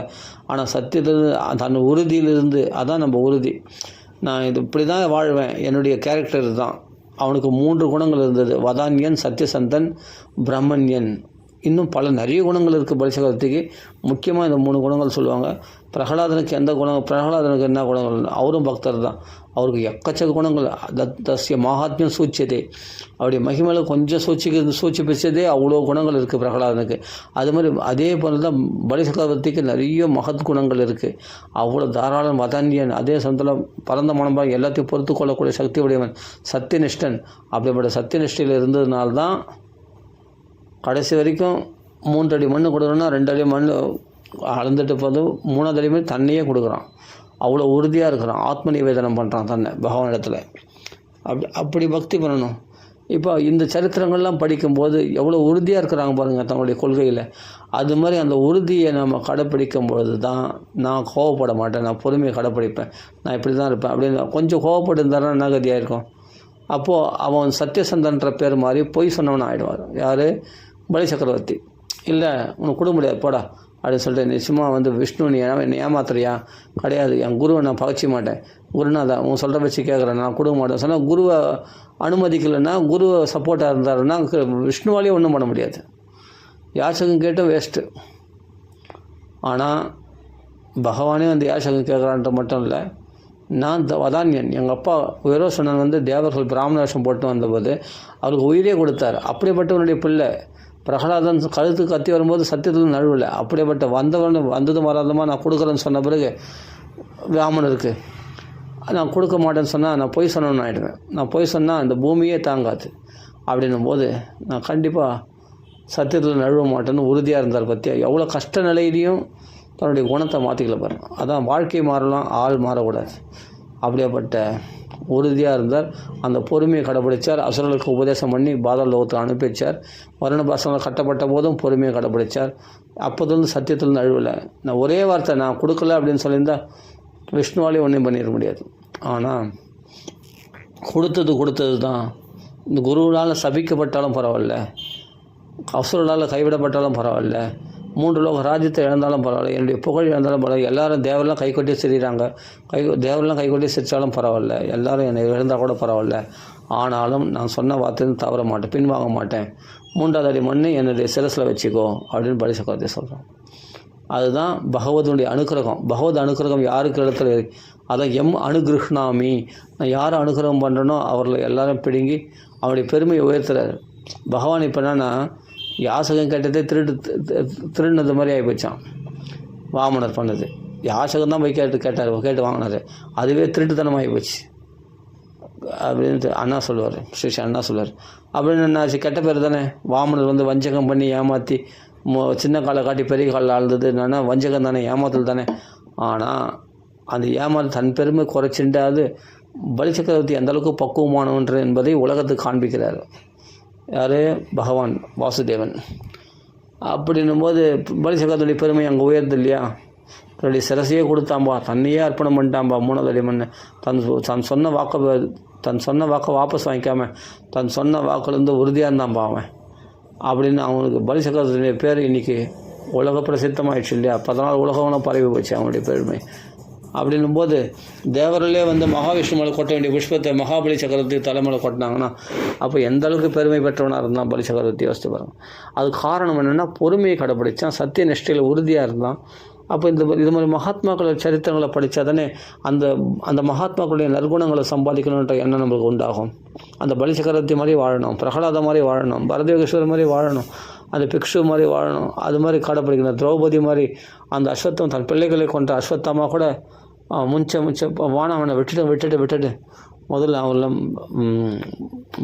ஆனால் சத்தியத்திலிருந்து தன் உறுதியிலிருந்து, அதான் நம்ம உறுதி. நான் இப்படி தான் வாழ்வேன், என்னுடைய கேரக்டர் தான். அவனுக்கு 3 குணங்கள் இருந்தது. வதான்யன், சத்தியசந்தன், பிரம்மன்யன். இன்னும் நிறைய குணங்கள் இருக்குது பலி சக்கரவர்த்திக்கு. முக்கியமாக இந்த 3 குணங்கள் சொல்லுவாங்க. பிரகலாதனுக்கு எந்த குணம், பிரகலாதனுக்கு என்ன குணங்கள்? அவரும் பக்தர் தான். அவருக்கு எக்கச்சக்க குணங்கள். தஸ்ய மகாத்மியம் சூச்சியதே, அவருடைய மகிமையில் கொஞ்சம் சூச்சிப்பிச்சதே அவ்வளோ குணங்கள் இருக்குது பிரகலாதனுக்கு. அது மாதிரி அதே போல் தான் பலி சக்கரவர்த்திக்கு நிறைய மகத் குணங்கள் இருக்குது. அவ்வளோ தாராளம் வதான்யன். அதே சமயத்தில் பரந்த மனமாக எல்லாத்தையும் பொறுத்து கொள்ளக்கூடிய சக்தி உடையவன், சத்தியனிஷ்டன். அப்படிப்பட்ட சத்தியனிஷ்டையில் இருந்ததுனால்தான் கடைசி வரைக்கும் 3 அடி மண் கொடுக்குறோன்னா 2 அடி மண் அளந்துட்டு போது 3வது அடி மண் தண்ணியே கொடுக்குறான். அவ்வளோ உறுதியாக இருக்கிறான். ஆத்ம நிவேதனம் பண்ணுறான் தன்னை பகவான் இடத்துல. அப்படி பக்தி பண்ணணும். இப்போ இந்த சரித்திரங்கள்லாம் படிக்கும்போது எவ்வளோ உறுதியாக இருக்கிறாங்க பாருங்கள் தங்களுடைய கொள்கையில். அது மாதிரி அந்த உறுதியை நம்ம கடைப்பிடிக்கும் பொழுது தான் நான் கோவப்பட மாட்டேன், நான் பொறுமையை கடைப்பிடிப்பேன், நான் இப்படி தான் இருப்பேன் அப்படின்னு. கொஞ்சம் கோவப்பட்டு இருந்தாலும் என்ன கதியாக இருக்கும்? அப்போது அவன் சத்தியசந்தன்ற பேர் மாதிரி பொய் சொன்னவன் ஆகிடுவார். யார்? பலி சக்கரவர்த்தி. இல்லை உனக்கு கொடுக்க முடியாது போடா அப்படின்னு சொல்லிட்டு, நிச்சயமாக விஷ்ணு நீ என்னை ஏமாத்துறியா? கிடையாது, என் குருவை நான் பகச்சிக்க மாட்டேன், குருநாதா உன் சொல்கிற வச்சு கேட்குறேன், நான் கொடுக்க மாட்டேன் சொன்னால் குருவை அனுமதிக்கலைன்னா, குருவை சப்போர்ட்டாக இருந்தாருன்னா விஷ்ணுவாலேயே ஒன்றும் பண்ண முடியாது. யாசகம் கேட்டும் வேஸ்ட்டு. ஆனால் பகவானே யாசகம் கேட்குறான்ட்டு மட்டும் இல்லை, நான் வதான்யன். எங்கள் அப்பா உயரோசனன் தேவர்கள் பிராமண வேஷம் போட்டு வந்தபோது அவருக்கு உயிரே கொடுத்தார். அப்படிப்பட்டவனுடைய பிள்ளை பிரகலாதன் கழுத்துக்கு கத்தி வரும்போது சத்தியத்தில் நழுவில்லை. அப்படிப்பட்ட வந்ததும் வராதமாக நான் கொடுக்குறேன்னு சொன்ன பிறகு பிராமணருக்கு நான் கொடுக்க மாட்டேன்னு சொன்னால் நான் பொய் சொன்னோன்னு ஆகிடுவேன். நான் பொய் சொன்னால் இந்த பூமியே தாங்காது. அப்படின்னும் போது நான் கண்டிப்பாக சத்தியத்தில் நழுவ மாட்டேன்னு உறுதியாக இருந்தார். பற்றியா எவ்வளோ கஷ்ட நிலையிலையும் தன்னுடைய குணத்தை மாற்றிக்கல பாருங்க. அதான் வாழ்க்கை மாறலாம், ஆள் மாறக்கூடாது. அப்படியேப்பட்ட உறுதியாக இருந்தார். அந்த பொறுமையை கடைப்பிடித்தார். அசுரர்களுக்கு உபதேசம் பண்ணி பாதாள லோகத்தை அனுப்பி வச்சார். மரண பாசங்கள் கட்டப்பட்ட போதும் பொறுமையை கடைப்பிடித்தார். அப்போதுலேருந்து சத்தியத்தில் நழுவலை. நான் ஒரே வார்த்தை நான் கொடுக்கல அப்படின்னு சொல்லியிருந்தால் விஷ்ணுவாலே ஒன்றும் பண்ணிட முடியாது. ஆனால் கொடுத்தது தான். இந்த குருவினால் சபிக்கப்பட்டாலும் பரவாயில்ல, அசுரனால் கைவிடப்பட்டாலும் பரவாயில்ல, 3 லோக ராஜ்யத்தை இழந்தாலும் பரவாயில்ல, என்னுடைய புகழ் இழந்தாலும் பரவாயில்ல, எல்லாரும் தேவரெல்லாம் கைகொட்டி சிரிக்கிறாங்க, தேவரெல்லாம் கைகொட்டி சிரித்தாலும் பரவாயில்ல, எல்லாரும் என்னை இழந்தால் கூட பரவாயில்ல, ஆனாலும் நான் சொன்ன வார்த்தைன்னு தவற மாட்டேன், பின்வாங்க மாட்டேன், 3வது அடி மண்ணு என்னுடைய சிரசில் வச்சுக்கோ அப்படின்னு பலி சக்கரவர்த்தி சொல்கிறோம். அதுதான் பகவதுடைய அனுக்கிரகம். பகவத் அனுக்கிரகம் யாருக்கு இடத்துல அதான் அனுகிருஷ்ணாமி, நான் யாரை அனுகிரகம் பண்ணுறனோ அவர்களை எல்லாரும் பிடுங்கி அவருடைய பெருமையை உயர்த்துறாரு பகவான். இப்போ என்னன்னா யாசகம் கேட்டதே திருடினது மாதிரி ஆகி போச்சான். வாமனர் பண்ணது யாசகம் தான் போய் கேட்டு வாங்கினார். அதுவே திருட்டுத்தனமாகி போச்சு அப்படின்ட்டு அண்ணா சொல்லுவார், ஸ்ரீ அண்ணா சொல்லுவார். அப்படின்னு என்னாச்சு, கெட்ட பேர் தானே. வாமனர் வஞ்சகம் பண்ணி ஏமாற்றி சின்ன காலை காட்டி பெரிய காலில் ஆழ்ந்தது என்னன்னா வஞ்சகம் தானே, ஏமாத்தல் தானே. ஆனால் அந்த ஏமாறு தன் பெருமை குறைச்சின்றாது பலி சக்கரவர்த்தி அந்தளவுக்கு பக்குவமானவன்று என்பதை உலகத்துக்கு காண்பிக்கிறார். யார்? பகவான் வாசுதேவன். அப்படின்னும் போது பலி சக்கரவர்த்தியுடைய பெருமை அங்கே உயர்ந்து இல்லையா? தன்னுடைய சிரசையே கொடுத்தாம்பா, தன்னையே அர்ப்பணம் பண்ணிட்டாம்பா. 3வது அடி மண் தன் சொன்ன வாக்கை வாபஸ் வாங்கிக்காம தன் சொன்ன வாக்குலேருந்து உறுதியாக இருந்தான்பா அவன் அப்படின்னு அவனுக்கு பலி சக்கரவர்த்தியுடைய பேர் இன்றைக்கி உலக பிரசித்தமாகிடுச்சு இல்லையா? 14 உலகம் பரவி போச்சு அவனுடைய பெருமை. அப்படின்னும் போது தேவர்களே மகாவிஷ்ணு மேலே கொட்ட வேண்டிய புஷ்பத்தை மகாபலி சக்கரவர்த்தி தலைமையில் கொட்டினாங்கன்னா அப்போ எந்த அளவுக்கு பெருமை பெற்றவனாக இருந்தான் பலி சக்கரவர்த்தி யோசித்து பாருங்க. அது காரணம் என்னென்னா பொறுமையை கடைப்பிடித்தான், சத்திய நிஷ்டையில் உறுதியாக இருந்தான். அப்போ இது மாதிரி மகாத்மாக்களோட சரித்திரங்களை படித்தா தானே அந்த மகாத்மாக்களுடைய நற்குணங்களை சம்பாதிக்கணுன்ற எண்ணம் நம்மளுக்கு உண்டாகும். அந்த பலி சக்கரவர்த்தி மாதிரி வாழணும், பிரகலாத மாதிரி வாழணும், பரதயோகேஸ்வரர் மாதிரி வாழணும், அந்த பிக்ஷு மாதிரி வாழணும், அது மாதிரி கடைப்பிடிக்கணும். திரௌபதி மாதிரி அந்த அஸ்வத்தம் தன் பிள்ளைகளை கொண்ட அஸ்வத்தமா கூட முன்ச்ச வானவனை விட்டுட்டு முதல்ல அவன்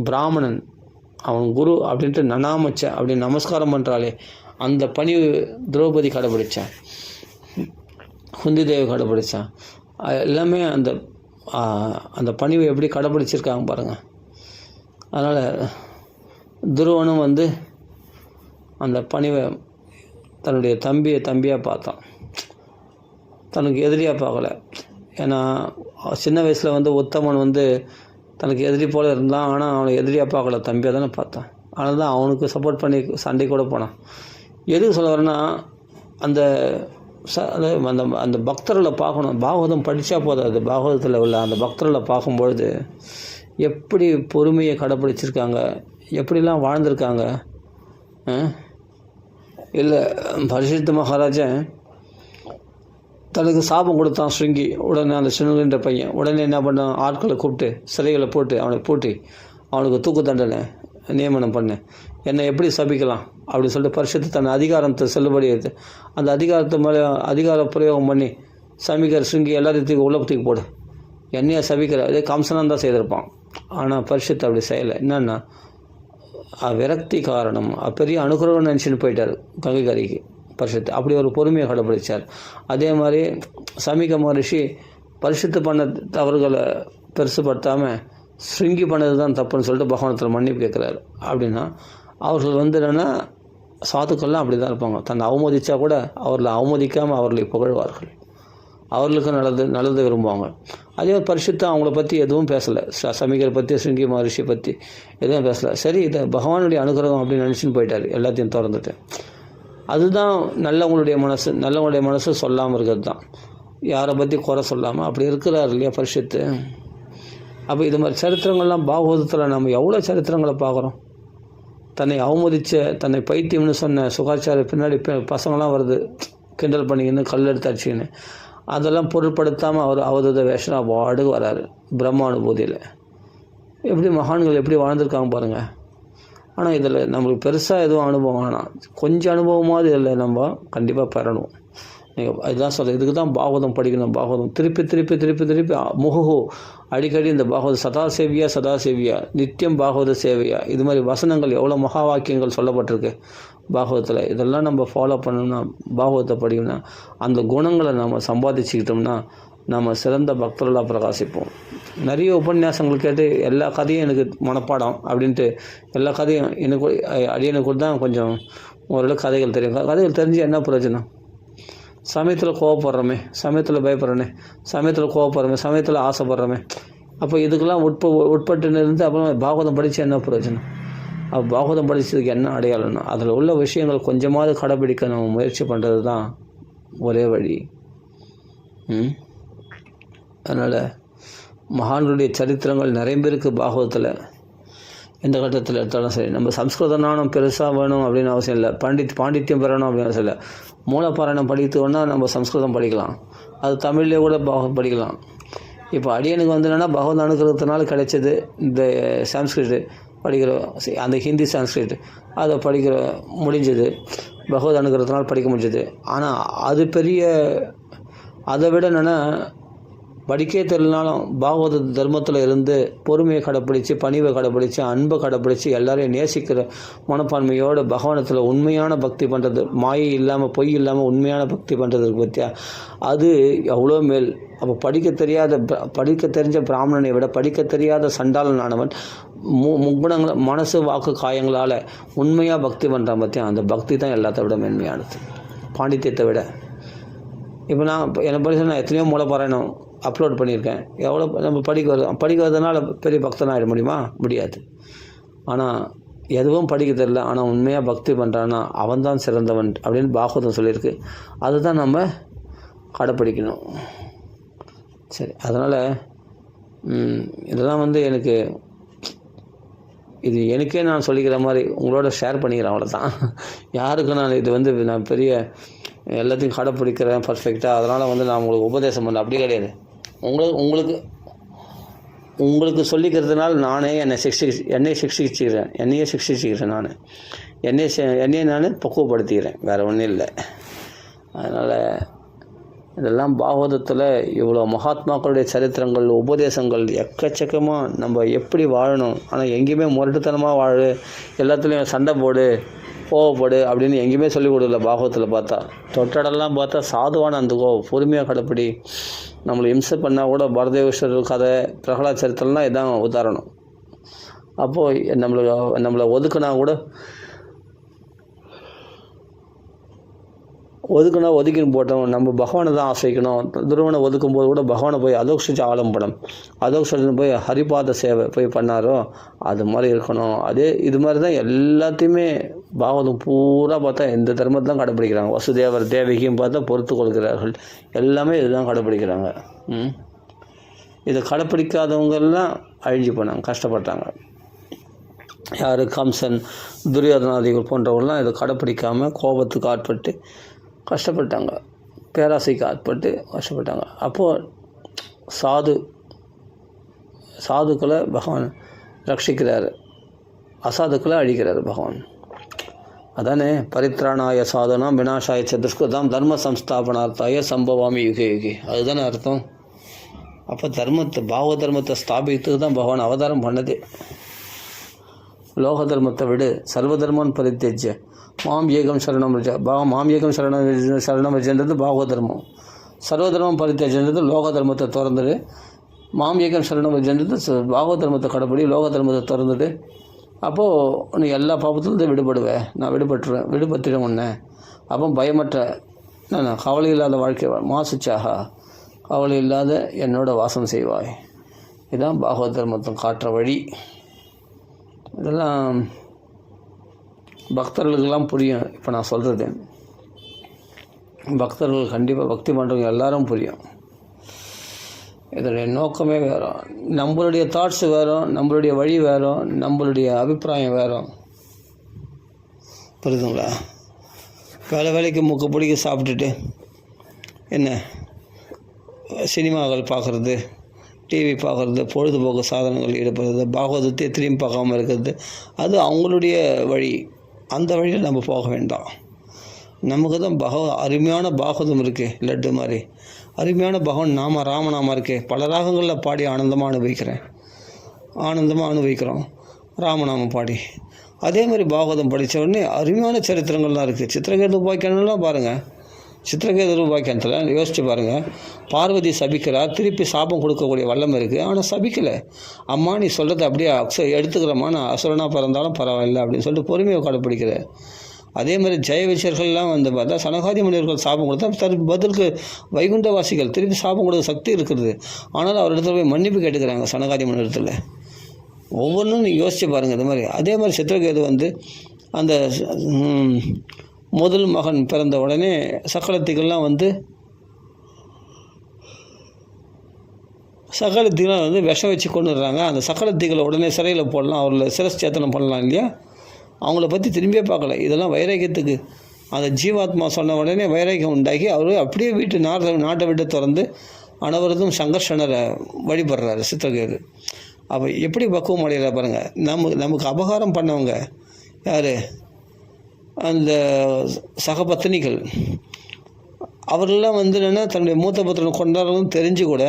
பிராமணன், அவன் குரு அப்படின்ட்டு நனாமச்ச அப்படின்னு நமஸ்காரம் பண்ணுறாளே அந்த பணிவு திரௌபதி கடைப்பிடிச்சான், குந்தி தேவி கடைப்பிடிச்சான். எல்லாமே அந்த பணிவை எப்படி கடைப்பிடிச்சிருக்காங்க பாருங்கள். அதனால் துருவனும் அந்த பணிவை தன்னுடைய தம்பியாக பார்த்தான், தனக்கு எதிரியாக பார்க்கல. ஏன்னா சின்ன வயசில் உத்தமன் தனக்கு எதிரி போல் இருந்தான். ஆனால் அவனை எதிரியாக பார்க்கல, தம்பியாக தானே பார்த்தான். அதனால தான் அவனுக்கு சப்போர்ட் பண்ணி சண்டை கூட போனான். எதுக்கு சொல்ல வரேன்னா அந்த பக்தர்களை பார்க்கணும். பாகவதம் படித்தா போதாது, பாகவதத்தில் உள்ள அந்த பக்தர்களை பார்க்கும்பொழுது எப்படி பொறுமையை கடைப்பிடிச்சிருக்காங்க, எப்படிலாம் வாழ்ந்திருக்காங்க. இல்லை பரிசுத்த மகாராஜன் தனக்கு சாபம் கொடுத்தான் ஸ்ருங்கி. உடனே அந்த சினுகின்ற பையன் உடனே என்ன பண்ணான், ஆட்களை கூப்பிட்டு சிறைகளை போட்டு அவனை பூட்டி அவனுக்கு தூக்கு தண்டனை நியமனம் பண்ணு, என்னை எப்படி சபிக்கலாம் அப்படின்னு சொல்லிட்டு பரிசுத்த தன் அதிகாரத்தை செல்லுபடி எடுத்து அந்த அதிகாரத்தை மேலே அதிகார பிரயோகம் பண்ணி சமிக்கிற ஸ்ருங்கி எல்லாத்தையும் உலகத்துக்கு போடு, என்னையா சபிக்கிற. அதே கம்சனாக தான் செய்திருப்பான். ஆனால் பரிசுத்த அப்படி செய்யலை. என்னென்னா விரக்தி காரணம், பெரிய அனுகிரகம் நினச்சின்னு போயிட்டார் கங்கை கரைக்கு பரிசுத்து. அப்படி ஒரு பொறுமையை கடைப்பிடிச்சார். அதே மாதிரி சமிக மகரிஷி பரிசுத்து பண்ண தவறுகளை பெருசுப்படுத்தாமல் ஸ்ருங்கி பண்ணது தான் தப்புன்னு சொல்லிட்டு பகவானத்தில் மன்னிப்பு கேட்குறாரு. அப்படின்னா அவர்கள் என்னென்னா சாதுக்கள்லாம் அப்படி தான் இருப்பாங்க. தன்னை அவமதித்தா கூட அவர்களை அவமதிக்காமல் அவர்களை புகழ்வார்கள், அவர்களுக்கு நல்லது விரும்புவாங்க. அதே மாதிரி பரிசுத்தம் அவங்கள பற்றி எதுவும் பேசலை, சமிகரை பற்றி ஸ்ருங்கி மகரிஷியை பற்றி எதுவும் பேசலை. சரி, இதை பகவானுடைய அனுகிரகம் அப்படின்னு நினச்சின்னு போயிட்டார், எல்லாத்தையும் திறந்துட்டு. அதுதான் நல்லவங்களுடைய மனசு சொல்லாமல் இருக்கிறது தான், யாரை பற்றி குறை சொல்லாமல் அப்படி இருக்கிறார் இல்லையா பரிசுத்து. அப்போ இது மாதிரி சரித்திரங்கள்லாம் பாகவதத்தில் நம்ம எவ்வளோ சரித்திரங்களை பார்க்குறோம். தன்னை அவமதித்த தன்னை பைத்தியம்னு சொன்ன சுகாச்சார பின்னாடி பசங்களாம் வருது கிண்டல் பண்ணிக்கின்னு கல் எடுத்து அடிச்சிக்கின்னு, அதெல்லாம் பொருட்படுத்தாமல் அவர் அவதூத வேஷனா வாடுக்கு வராரு பிரம்மானுபூதியில். எப்படி மகான்கள் எப்படி வாழ்ந்திருக்காங்க பாருங்கள். ஆனால் இதில் நம்மளுக்கு பெருசாக எதுவும் அனுபவம் வேணாம், கொஞ்சம் அனுபவமாவது இதில் நம்ம கண்டிப்பாக பெறணும். நீங்கள் அதுதான் சொல்கிறேன். இதுக்கு தான் பாகவதம் படிக்கணும். பாகவதம் திருப்பி முகுஹு அடிக்கடி இந்த பாகவத சதாசேவியா நித்தியம் பாகவத சேவையா, இது மாதிரி வசனங்கள் எவ்வளோ மகா வாக்கியங்கள் சொல்லப்பட்டிருக்கு பாகவதத்தில். இதெல்லாம் நம்ம ஃபாலோ பண்ணோம்னா, பாகவதத்தை படிக்கணும்னா, அந்த குணங்களை நம்ம சம்பாதிச்சுக்கிட்டோம்னா நம்ம சிறந்த பக்தர்களாக பிரகாசிப்போம். நிறைய உபன்யாசங்கள் கேட்டு எல்லா கதையும் எனக்கு மனப்பாடம் அப்படின்ட்டு எல்லா கதையும் எனக்கு தான் கொஞ்சம் ஓரளவு கதைகள் தெரியும். கதைகள் தெரிஞ்சு என்ன பிரயோஜனம்? சமயத்தில் கோவப்படுறோமே, சமயத்தில் பயப்படுறோமே, சமயத்தில் ஆசைப்படுறோமே. அப்போ இதுக்கெல்லாம் உட்பட்டு இருந்து அப்புறம் பாகவதம் படித்து என்ன பிரயோஜனம்? அப்போ பாகவதம் படித்ததுக்கு என்ன அடையாளம்னா, அதில் உள்ள விஷயங்கள் கொஞ்சமாவது கடைப்பிடிக்க நம்ம முயற்சி பண்ணுறது தான் ஒரே வழி. அதனால் மகான்களுடைய சரித்திரங்கள் நிறைய பேருக்கு பாகவதத்தில் எந்த கட்டத்தில் எடுத்தாலும் சரி. நம்ம சம்ஸ்கிருத ஞானம் பெருசாக வேணும் அப்படின்னு அவசியம் இல்லை, பாண்டித்யம் பெறணும் அப்படின்னு அவசியம் இல்லை. மூலப்பாராயணம் படித்தோன்னா நம்ம சம்ஸ்கிருதம் படிக்கலாம், அது தமிழ்லேயே கூட படிக்கலாம். இப்போ அடியனுக்கு வந்து என்னென்னா பகவத் அனுகிரகத்தினால கிடைச்சது இந்த சான்ஸ்கிரிட் படிக்கிற, அந்த ஹிந்தி சான்ஸ்கிரிட் அதை படிக்கிற முடிஞ்சது, பகவத் அனுகிரகத்தினால் படிக்க முடிஞ்சது. ஆனால் அது அதை விட என்னென்னா படிக்கே தெரியலனாலும் பாகவத தர்மத்தில் இருந்து பொறுமையை கடைப்பிடித்து, பணிவை கடைப்பிடித்து, அன்பை கடைப்பிடித்து, எல்லாரையும் நேசிக்கிற மனப்பான்மையோடு பகவானத்தில் உண்மையான பக்தி பண்ணுறது, மாயை இல்லாமல் பொய் இல்லாமல் உண்மையான பக்தி பண்ணுறதுக்கு பற்றியா அது எவ்வளோ மேல். அப்போ படிக்க தெரிஞ்ச பிராமணனை விட படிக்க தெரியாத சண்டாளனானவன் முக்குணங்கள் மனசு வாக்கு காயங்களால் உண்மையாக பக்தி பண்ணுறான் பற்றியா, அந்த பக்தி தான் எல்லாத்த விட மேன்மையானது பாண்டித்யத்தை விட. இப்போ என்னை படிச்சு நான் எத்தனையோ மூலப்பாராயணம் அப்லோட் பண்ணியிருக்கேன். எவ்வளோ நம்ம படிக்கிறதுனால பெரிய பக்தனாக ஆகிட முடியுமா? முடியாது. ஆனால் எதுவும் படிக்க தெரியல, ஆனால் உண்மையாக பக்தி பண்ணுறான்னா அவன்தான் சிறந்தவன் அப்படின்னு பாகவதம் சொல்லியிருக்கு. அதுதான் நம்ம கடைப்பிடிக்கணும். சரி, அதனால் இதெல்லாம் வந்து இது எனக்கே நான் சொல்லிக்கிற மாதிரி உங்களோட ஷேர் பண்ணிக்கிறேன், அவ்வளோதான். யாருக்கும் நான் இது வந்து நான் பெரிய எல்லாத்தையும் கடைப்பிடிக்கிறேன் பர்ஃபெக்டாக, அதனால் வந்து நான் உங்களுக்கு உபதேசம் பண்ண அப்படி கிடையாது. உங்களுக்கு சொல்லிக்கிறதுனால என்னையே சிக்ஷிச்சுக்கிறேன். நான் என்னையே நான் பக்குவப்படுத்திக்கிறேன், வேறு ஒன்றும் இல்லை. அதனால் இதெல்லாம் பாகவதத்தில் இவ்வளோ மகாத்மாக்களுடைய சரித்திரங்கள், உபதேசங்கள் எக்கச்சக்கமாக நம்ம எப்படி வாழணும். ஆனால் எங்கேயுமே முரட்டுத்தனமாக வாழு, எல்லாத்துலேயும் சண்டை போடு, கோவப்படு அப்படின்னு எங்கேயுமே சொல்லிக் கொடுக்கல பாகவத்தில். பார்த்தா தொட்டடெல்லாம் பார்த்தா சாதுவான அந்த பொறுமையாக கடைப்பிடி. நம்மளை இம்சை பண்ணால் கூட பரதேஸ்வரர் கதை, பிரகலாத் சரித்திரம்லாம் இதான் உதாரணம். அப்போது நம்மளை ஒதுக்கின்னு போட்டோம். நம்ம பகவானை தான் ஆசைக்கணும். துருவனை ஒதுக்கும்போது கூட பகவானை போய் அதோக்ஷிச்சு ஆலம்படம், அதோக்ஷன் போய் ஹரிபாத சேவை போய் பண்ணாரோ அது மாதிரி இருக்கணும். இது மாதிரி தான் எல்லாத்தையுமே பாகவதம் பூரா பார்த்தா எந்த தர்மத்தை தான் கடைப்பிடிக்கிறாங்க. வசுதேவர் தேவகியும் பார்த்தா பொறுத்து கொள்கிறார்கள், எல்லாமே இதுதான் கடைப்பிடிக்கிறாங்க. இதை கடைப்பிடிக்காதவங்கெல்லாம் அழிஞ்சு போனாங்க, கஷ்டப்பட்டாங்க. யார்? கம்சன், துரியோதனாதிகள் போன்றவர்கள்லாம் இதை கடைப்பிடிக்காமல் கோபத்துக்கு ஆட்பட்டு கஷ்டப்பட்டாங்க, பேராசைக்கு ஆட்பட்டு கஷ்டப்பட்டாங்க. அப்போது சாதுக்களை பகவான் ரட்சிக்கிறார், அசாதுக்களை அழிக்கிறார் பகவான். அதானே பரித்ராணாய சாதனம் விநாசாய சதுஷ்கிருதம் தர்ம சம்ஸ்தாபனார்த்தாய சம்பவாமி யுகே யுகே, அதுதானே அர்த்தம். அப்போ பாகவ தர்மத்தை ஸ்தாபித்துக்கு தான் பகவான் அவதாரம் பண்ணது. லோக தர்மத்தை விடு, சர்வ தர்மம் பரித்தேஜ்ய மாம் ஏகம் சரணம் மாம் ஏகம் சரணம் விஜன்றது பாகவத தர்மம். சர்வ தர்மம் பரித்தேஜன்றது லோக தர்மத்தை திறந்துடு. மாம் ஏகம் சரணம் விஜன்றது பாகவத தர்மத்தை கடைப்பிடி, லோக தர்மத்தை திறந்துடு. அப்போது நீ எல்லா பாவத்திலிருந்து விடுபடுவேன், நான் விடுபட்டுடும் உன்னை. அப்போ பயமற்ற நான் கவலை இல்லாத வாழ்க்கை மாசுச்சாக கவலை இல்லாத என்னோட வாசம் செய்வாய். இதுதான் பாகவத தர்மத்தை காட்டுற வழி. இதெல்லாம் பக்தர்களுக்கெல்லாம் புரியும். இப்போ நான் சொல்கிறது பக்தர்கள் கண்டிப்பாக பக்தி பண்ணுறவங்க எல்லாரும் புரியும். இதனுடைய நோக்கமே வேறு, நம்மளுடைய தாட்ஸ் வேறு, நம்மளுடைய வழி வேறு, நம்மளுடைய அபிப்பிராயம் வேறு. புரியுதுங்களா? வேலைக்கு முக்க பிடிக்க சாப்பிட்டுட்டு என்ன சினிமாக்கள் பார்க்குறது, டிவி பார்க்குறது, பொழுதுபோக்கு சாதனங்கள் ஈடுபடுறது, பாகவதத்தை திரும்பி பார்க்காமல் இருக்கிறது, அது அவங்களுடைய வழி. அந்த வழியில் நம்ம போக வேண்டாம். நமக்கு தான் அருமையான பாகவதம் இருக்குது, லட்டு மாதிரி அருமையான பகவான் ராமநாமா இருக்கே, பல ராகங்களில் பாடி ஆனந்தமாக அனுபவிக்கிறோம் ராமநாமம் பாடி. அதே மாதிரி பாகவதம் படித்த உடனே அருமையான சரித்திரங்கள்லாம் இருக்குது. சித்திரகேது உபாக்கியானலாம் பாருங்கள், சித்திரகேது உபாக்கியானத்தில் யோசித்து பாருங்கள். பார்வதி சபிக்கிறார், திருப்பி சாபம் கொடுக்கக்கூடிய வல்லம் இருக்குது, ஆனால் சபிக்கலை. அம்மா நீ சொல்கிறத அப்படியே எடுத்துக்கிறம்மா, நான் அசுரனாக பிறந்தாலும் பரவாயில்லை அப்படின்னு சொல்லிட்டு பொறுமையை கடைப்பிடிக்கிறேன். அதே மாதிரி ஜெயவிச்சர்கள்லாம் வந்து பார்த்தா சனகாதி முனிவர்கள் சாபம் கொடுத்தா பதிலுக்கு வைகுண்டவாசிகள் திருப்பி சாபம் கொடுக்க சக்தி இருக்கிறது. ஆனால் அவர் இடத்துல போய் மன்னிப்பு கேட்டுக்கிறாங்க சனகாதி முனிவரத்தில். ஒவ்வொன்றும் நீங்கள் யோசித்து பாருங்கள் இது மாதிரி. அதே மாதிரி சித்திரகேது வந்து அந்த முதல் மகன் பிறந்த உடனே சக்கலத்திகள்லாம் வந்து விஷம் வச்சு கொண்டுடுறாங்க. அந்த சக்கலத்திகளை உடனே சிறையில் போடலாம், அவர்களை சிரஸ்சேத்தனம் பண்ணலாம் இல்லையா. அவங்கள பற்றி திரும்பியே பார்க்கல. இதெல்லாம் வைராக்கியத்துக்கு அந்த ஜீவாத்மா சொன்ன உடனே வைராக்கியம் உண்டாக்கி அவர் அப்படியே நாட்டை விட்டு திறந்து அனைவரதும் சங்கர்ஷனரை வழிபடுறாரு சித்திரகேது. அப்போ எப்படி பக்குவம் அடையிற பாருங்கள். நமக்கு அபகாரம் பண்ணவங்க யார்? அந்த சகபத்தினிகள். அவர்களெலாம் வந்து என்னென்னா தன்னுடைய மூத்த புத்திரனை கொண்டாடுறதும் தெரிஞ்சு கூட,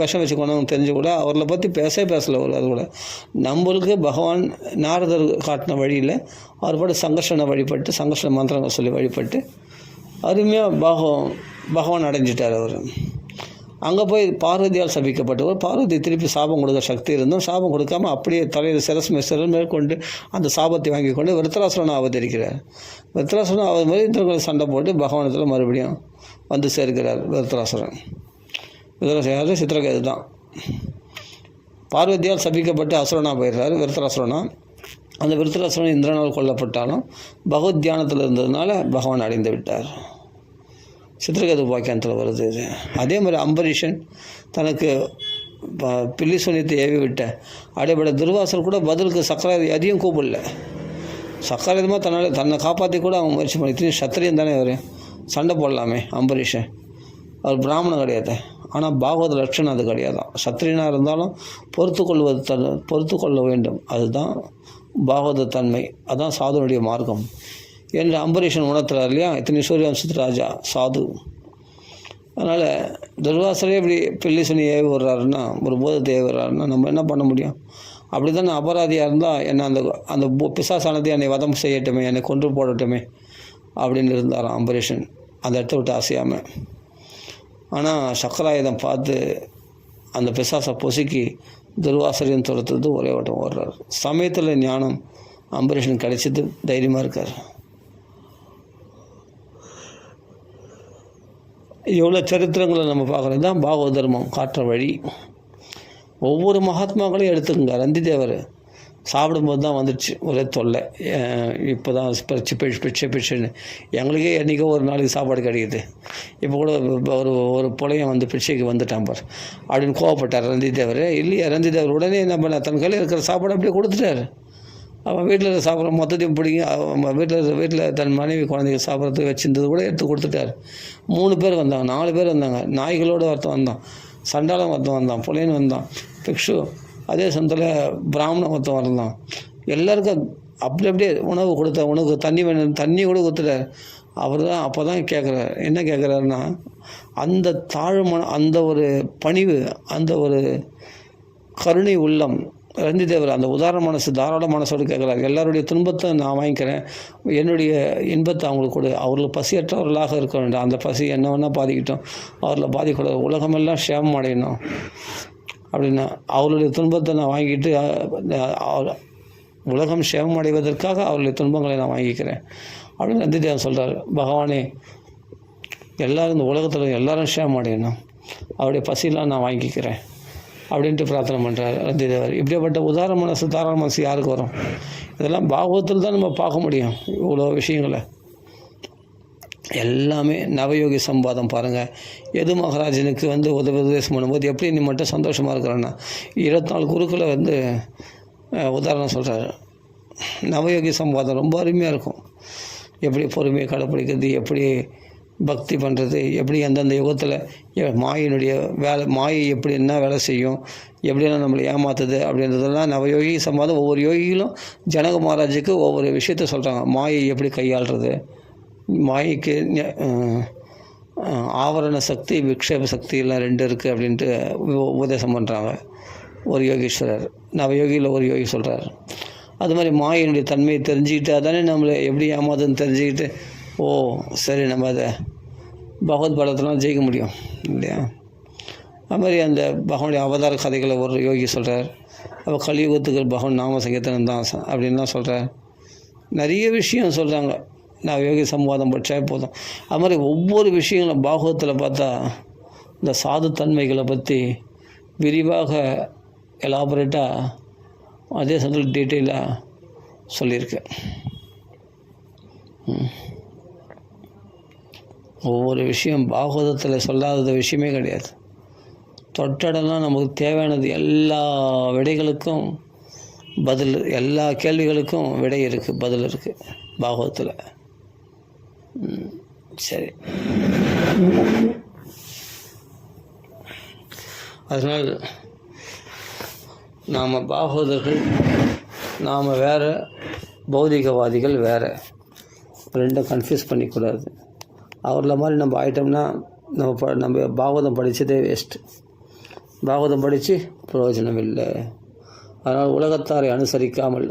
விஷம் வச்சு கொண்டவங்க தெரிஞ்சு கூட அவர்களை பற்றி பேசலை. அது கூட நம்மளுக்கு பகவான் நாரதர் காட்டின வழியில் அவர் பாட்டு சங்கர்ஷனை வழிபட்டு சங்கர்ஷன மந்திரங்கள் சொல்லி வழிபட்டு அருமையாக பகவான் அடைஞ்சிட்டார். அவர் அங்கே போய் பார்வதியால் சபிக்கப்பட்டவர். பார்வதி திருப்பி சாபம் கொடுக்க சக்தி இருந்தும் சாபம் கொடுக்காமல் அப்படியே தலையில் சிரஸ் மேற்கொண்டு அந்த சாபத்தை வாங்கி கொண்டு விருத்தராசுரனை அவதரிக்கிறார். விருத்தராசுரன் அவர் மாதிரி இந்திரர்கள் சண்டை போட்டு பகவானத்தில் மறுபடியும் வந்து சேர்க்கிறார் விருத்தராசுரன். விருத்தராசுரன் சித்திரகேது தான். பார்வதியால் சபிக்கப்பட்டு அசுரனாக போயிடுறாரு விருத்தராசுரனா. அந்த விருத்தராசுரன் இந்திரனால் கொல்லப்பட்டாலும் பகவத் தியானத்தில் இருந்ததுனால பகவான் அடைந்து விட்டார். சித்திரகேது உபாக்கியானத்தில் வருது இது. அதே மாதிரி அம்பரீஷன் தனக்கு பில்லி சூனியத்தை ஏவி விட்ட அடைபட துர்வாசர் கூட பதிலுக்கு சக்கராயுதி அதையும் கூப்பிடல. சக்கராயுதமாக தன்னை காப்பாற்றி கூட அவன் முயற்சி பண்ணி இத்தனை சத்திரியன் தானே அவர், சண்டை போடலாமே அம்பரீஷன். அவர் பிராமணன் கிடையாது, ஆனால் பாகவத லட்சணம் அது கிடையாதான். சத்திரியனாக இருந்தாலும் பொறுத்து கொள்ள வேண்டும், அதுதான் பாகவத தன்மை, அதுதான் சாதுனுடைய மார்க்கம் என்று அம்பரீஷன் உணர்த்துறார் இல்லையா. இத்தனை சூரியவம்சத்து ராஜா சாது. அதனால் துர்வாசரே இப்படி பில்லி சனி ஏவி விடுறாருன்னா, ஒரு போதத்தை ஏவி விடுறாருன்னா நம்ம என்ன பண்ண முடியும்? அப்படி தான் நான் அபராதியாக இருந்தால் என்ன அந்த பிசாசானது என்னை வதம் செய்யட்டுமே, என்னை கொன்று போடட்டுமே அப்படின்னு இருந்தாராம் அம்பரீஷன், அந்த இடத்த விட்டு அசையாமல். ஆனால் சக்கராயுதம் பார்த்து அந்த பிசாசை பொசுக்கி துர்வாசரையும் துரத்துறது ஒரே வட்டம் ஓடுறாரு. சமயத்தில் ஞானம் அம்பரீஷன் கிடைச்சது, தைரியமாக இருக்கார். எவ்வளோ சரித்திரங்களை நம்ம பார்க்குறது தான் பாகவத தர்மம் காட்டுற வழி. ஒவ்வொரு மகாத்மாக்களையும் எடுத்துக்கோங்க. ரந்திதேவர் சாப்பிடும்போது தான் வந்துடுச்சு ஒரே தொல்லை. இப்போ தான் பிச்சைன்னு எங்களுக்கே என்றைக்கோ ஒரு நாளைக்கு சாப்பாடு கிடைக்குது. இப்போ கூட ஒரு புலையம் வந்து பிச்சைக்கு வந்துட்டான் பார் அப்படின்னு கோவப்பட்டார் ரந்திதேவர். இல்லையா, ரந்திதேவர் உடனே என்ன பண்ண, தன் கையில் இருக்கிற சாப்பாடு அப்படியே கொடுத்துட்டார். அவன் வீட்டில் சாப்பிட்ற மொத்தத்தையும் பிடிங்க, வீட்டில் தன் மனைவி குழந்தைங்க சாப்பிட்றதுக்கு வச்சுருந்தது கூட எடுத்து கொடுத்துட்டார். 3 பேர் வந்தாங்க, 4 பேர் வந்தாங்க. நாய்களோடு ஒருத்தன் வந்தான், சண்டாளம் ஒருத்தன் வந்தான், புலையன் வந்தான், பிக்ஷு, அதே சமயத்தில் பிராமணன் ஒருத்தன் வரலாம். எல்லாருக்கும் அப்படியே உணவு தண்ணி வேணும், தண்ணி கூட கொடுத்துட்டார். அவர் தான் அப்போ தான் கேட்குறாரு, என்ன கேட்குறாருன்னா, அந்த தாழ்மன, அந்த ஒரு பணிவு, அந்த ஒரு கருணை உள்ளம் ரந்திதேவர், அந்த உதாரண மனசு, தாராள மனசோடு கேட்குறாரு. எல்லாருடைய துன்பத்தை நான் வாங்கிக்கிறேன், என்னுடைய இன்பத்தை அவங்களுக்கு கொடு. அவர்கள் பசியற்றவர்களாக இருக்க வேண்டாம், அந்த பசி என்ன வேணால் பாதிக்கிட்டோம், அவரில் பாதிக்கூடாது, உலகமெல்லாம் க்ஷேமம் அடையணும் அப்படின்னா அவர்களுடைய துன்பத்தை நான் வாங்கிட்டு உலகம் க்ஷேமம் அடைவதற்காக அவர்களுடைய துன்பங்களை நான் வாங்கிக்கிறேன் அப்படின்னு ரந்திதேவர் சொல்கிறார். பகவானே, எல்லோரும் இந்த உலகத்தில் எல்லோரும் க்ஷேமம் அடையணும், அவருடைய பசியெல்லாம் நான் வாங்கிக்கிறேன் அப்படின்ட்டு பிரார்த்தனை பண்ணுறாரு ரந்திதேவர். இப்படிப்பட்ட உதாரண மனசு, தாராள மனசு யாருக்கு வரும்? இதெல்லாம் பாகவத்தில் தான் நம்ம பார்க்க முடியும். இவ்வளோ விஷயங்களை எல்லாமே நவயோகி சம்பாதம் பாருங்கள். எது மகாராஜனுக்கு வந்து உபதேசம் பண்ணும்போது எப்படி நீ மட்டும் சந்தோஷமாக இருக்கிறேன்னா 24 குருக்களை வந்து உதாரணம் சொல்கிறாரு. நவயோகி சம்பாதம் ரொம்ப அருமையாக இருக்கும். எப்படி பொறுமையை கடைப்பிடிக்கிறது, எப்படி பக்தி பண்ணுறது, எப்படி அந்தந்த யுகத்தில் மாயினுடைய மாயை எப்படி என்ன வேலை செய்யும், எப்படியெல்லாம் நம்மளை ஏமாத்துது அப்படின்றதெல்லாம் நவயோகி சம்பாதம். ஒவ்வொரு யோகிகளும் ஜனக மகாராஜுக்கு ஒவ்வொரு விஷயத்த சொல்கிறாங்க. மாயை எப்படி கையாளுறது, மாயைக்கு ஆவரண சக்தி விக்ஷேப சக்தி எல்லாம் 2 இருக்குது அப்படின்ட்டு உபதேசம் பண்ணுறாங்க ஒரு யோகீஸ்வரர். நவயோகியில் ஒரு யோகி சொல்கிறார். அது மாதிரி மாயினுடைய தன்மையை தெரிஞ்சுக்கிட்டு அதானே நம்மளை எப்படி ஏமாதுன்னு தெரிஞ்சுக்கிட்டு ஓ சரி நம்ம அதை பகவத் பலத்தெல்லாம் ஜெயிக்க முடியும் இல்லையா? அது மாதிரி அந்த பகவானுடைய அவதார கதைகளை ஒரு யோகி சொல்கிறார். அப்போ கலியுகத்துக்கு பகவான் நாம சங்கீர்த்தனம் தான் அப்படின்லாம் சொல்கிறார். நிறைய விஷயம் சொல்கிறாங்க. நான் யோகி சம்வாதம் படித்தா போதும். அது மாதிரி ஒவ்வொரு விஷயங்களும் பாகவத்தில் பார்த்தா இந்த சாது தன்மைகளை பற்றி விரிவாக எலாபரேட்டாக அதே சமயத்தில் டீட்டெயிலாக சொல்லியிருக்கேன். ஒவ்வொரு விஷயம் பாகவதத்தில் சொல்லாத விஷயமே கிடையாது. தொட்டடெல்லாம் நமக்கு தேவையானது எல்லா விடைகளுக்கும் பதில், எல்லா கேள்விகளுக்கும் விடை இருக்குது, பதில் இருக்குது பாகவத்தில். சரி, அதனால் நாம் பாகவதர்கள் நாம் வேறு, பௌதிகவாதிகள் வேறு, ரெண்டும் கன்ஃபியூஸ் பண்ணிக்கூடாது. அவரில் மாதிரி நம்ம ஆயிட்டோம்னா நம்ம பாகவதம் படித்ததே வேஸ்ட்டு. பாகவதம் படித்து பிரயோஜனம் இல்லை. அதனால் உலகத்தாரை அனுசரிக்காமல்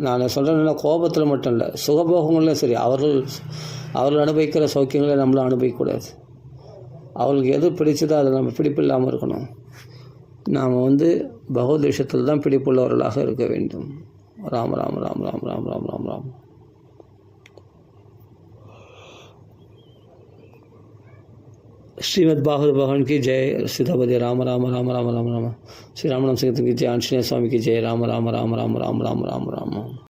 நான் சொல்கிறேன்னா கோபத்தில் மட்டும் இல்லை, சுகபோகங்களும் சரி, அவர்கள் அனுபவிக்கிற சௌக்கியங்களை நம்மளும் அனுபவிக்கக்கூடாது. அவர்களுக்கு எது பிடிச்சதோ அதை நம்ம பிடிப்பு இல்லாமல் இருக்கணும். நாம் பகவத் விஷயத்தில் தான் பிடிப்புள்ளவர்களாக இருக்க வேண்டும். ராம் ராம் ராம் ராம் ராம் ராம் ராம் ராம். श्रीमद् भागवत भगवान की जय, सीतापति राम राम राम राम राम राम, श्री राम नाम संकीर्तन की जय, आंजनेय स्वामी की जय, राम राम राम राम राम राम राम राम राम।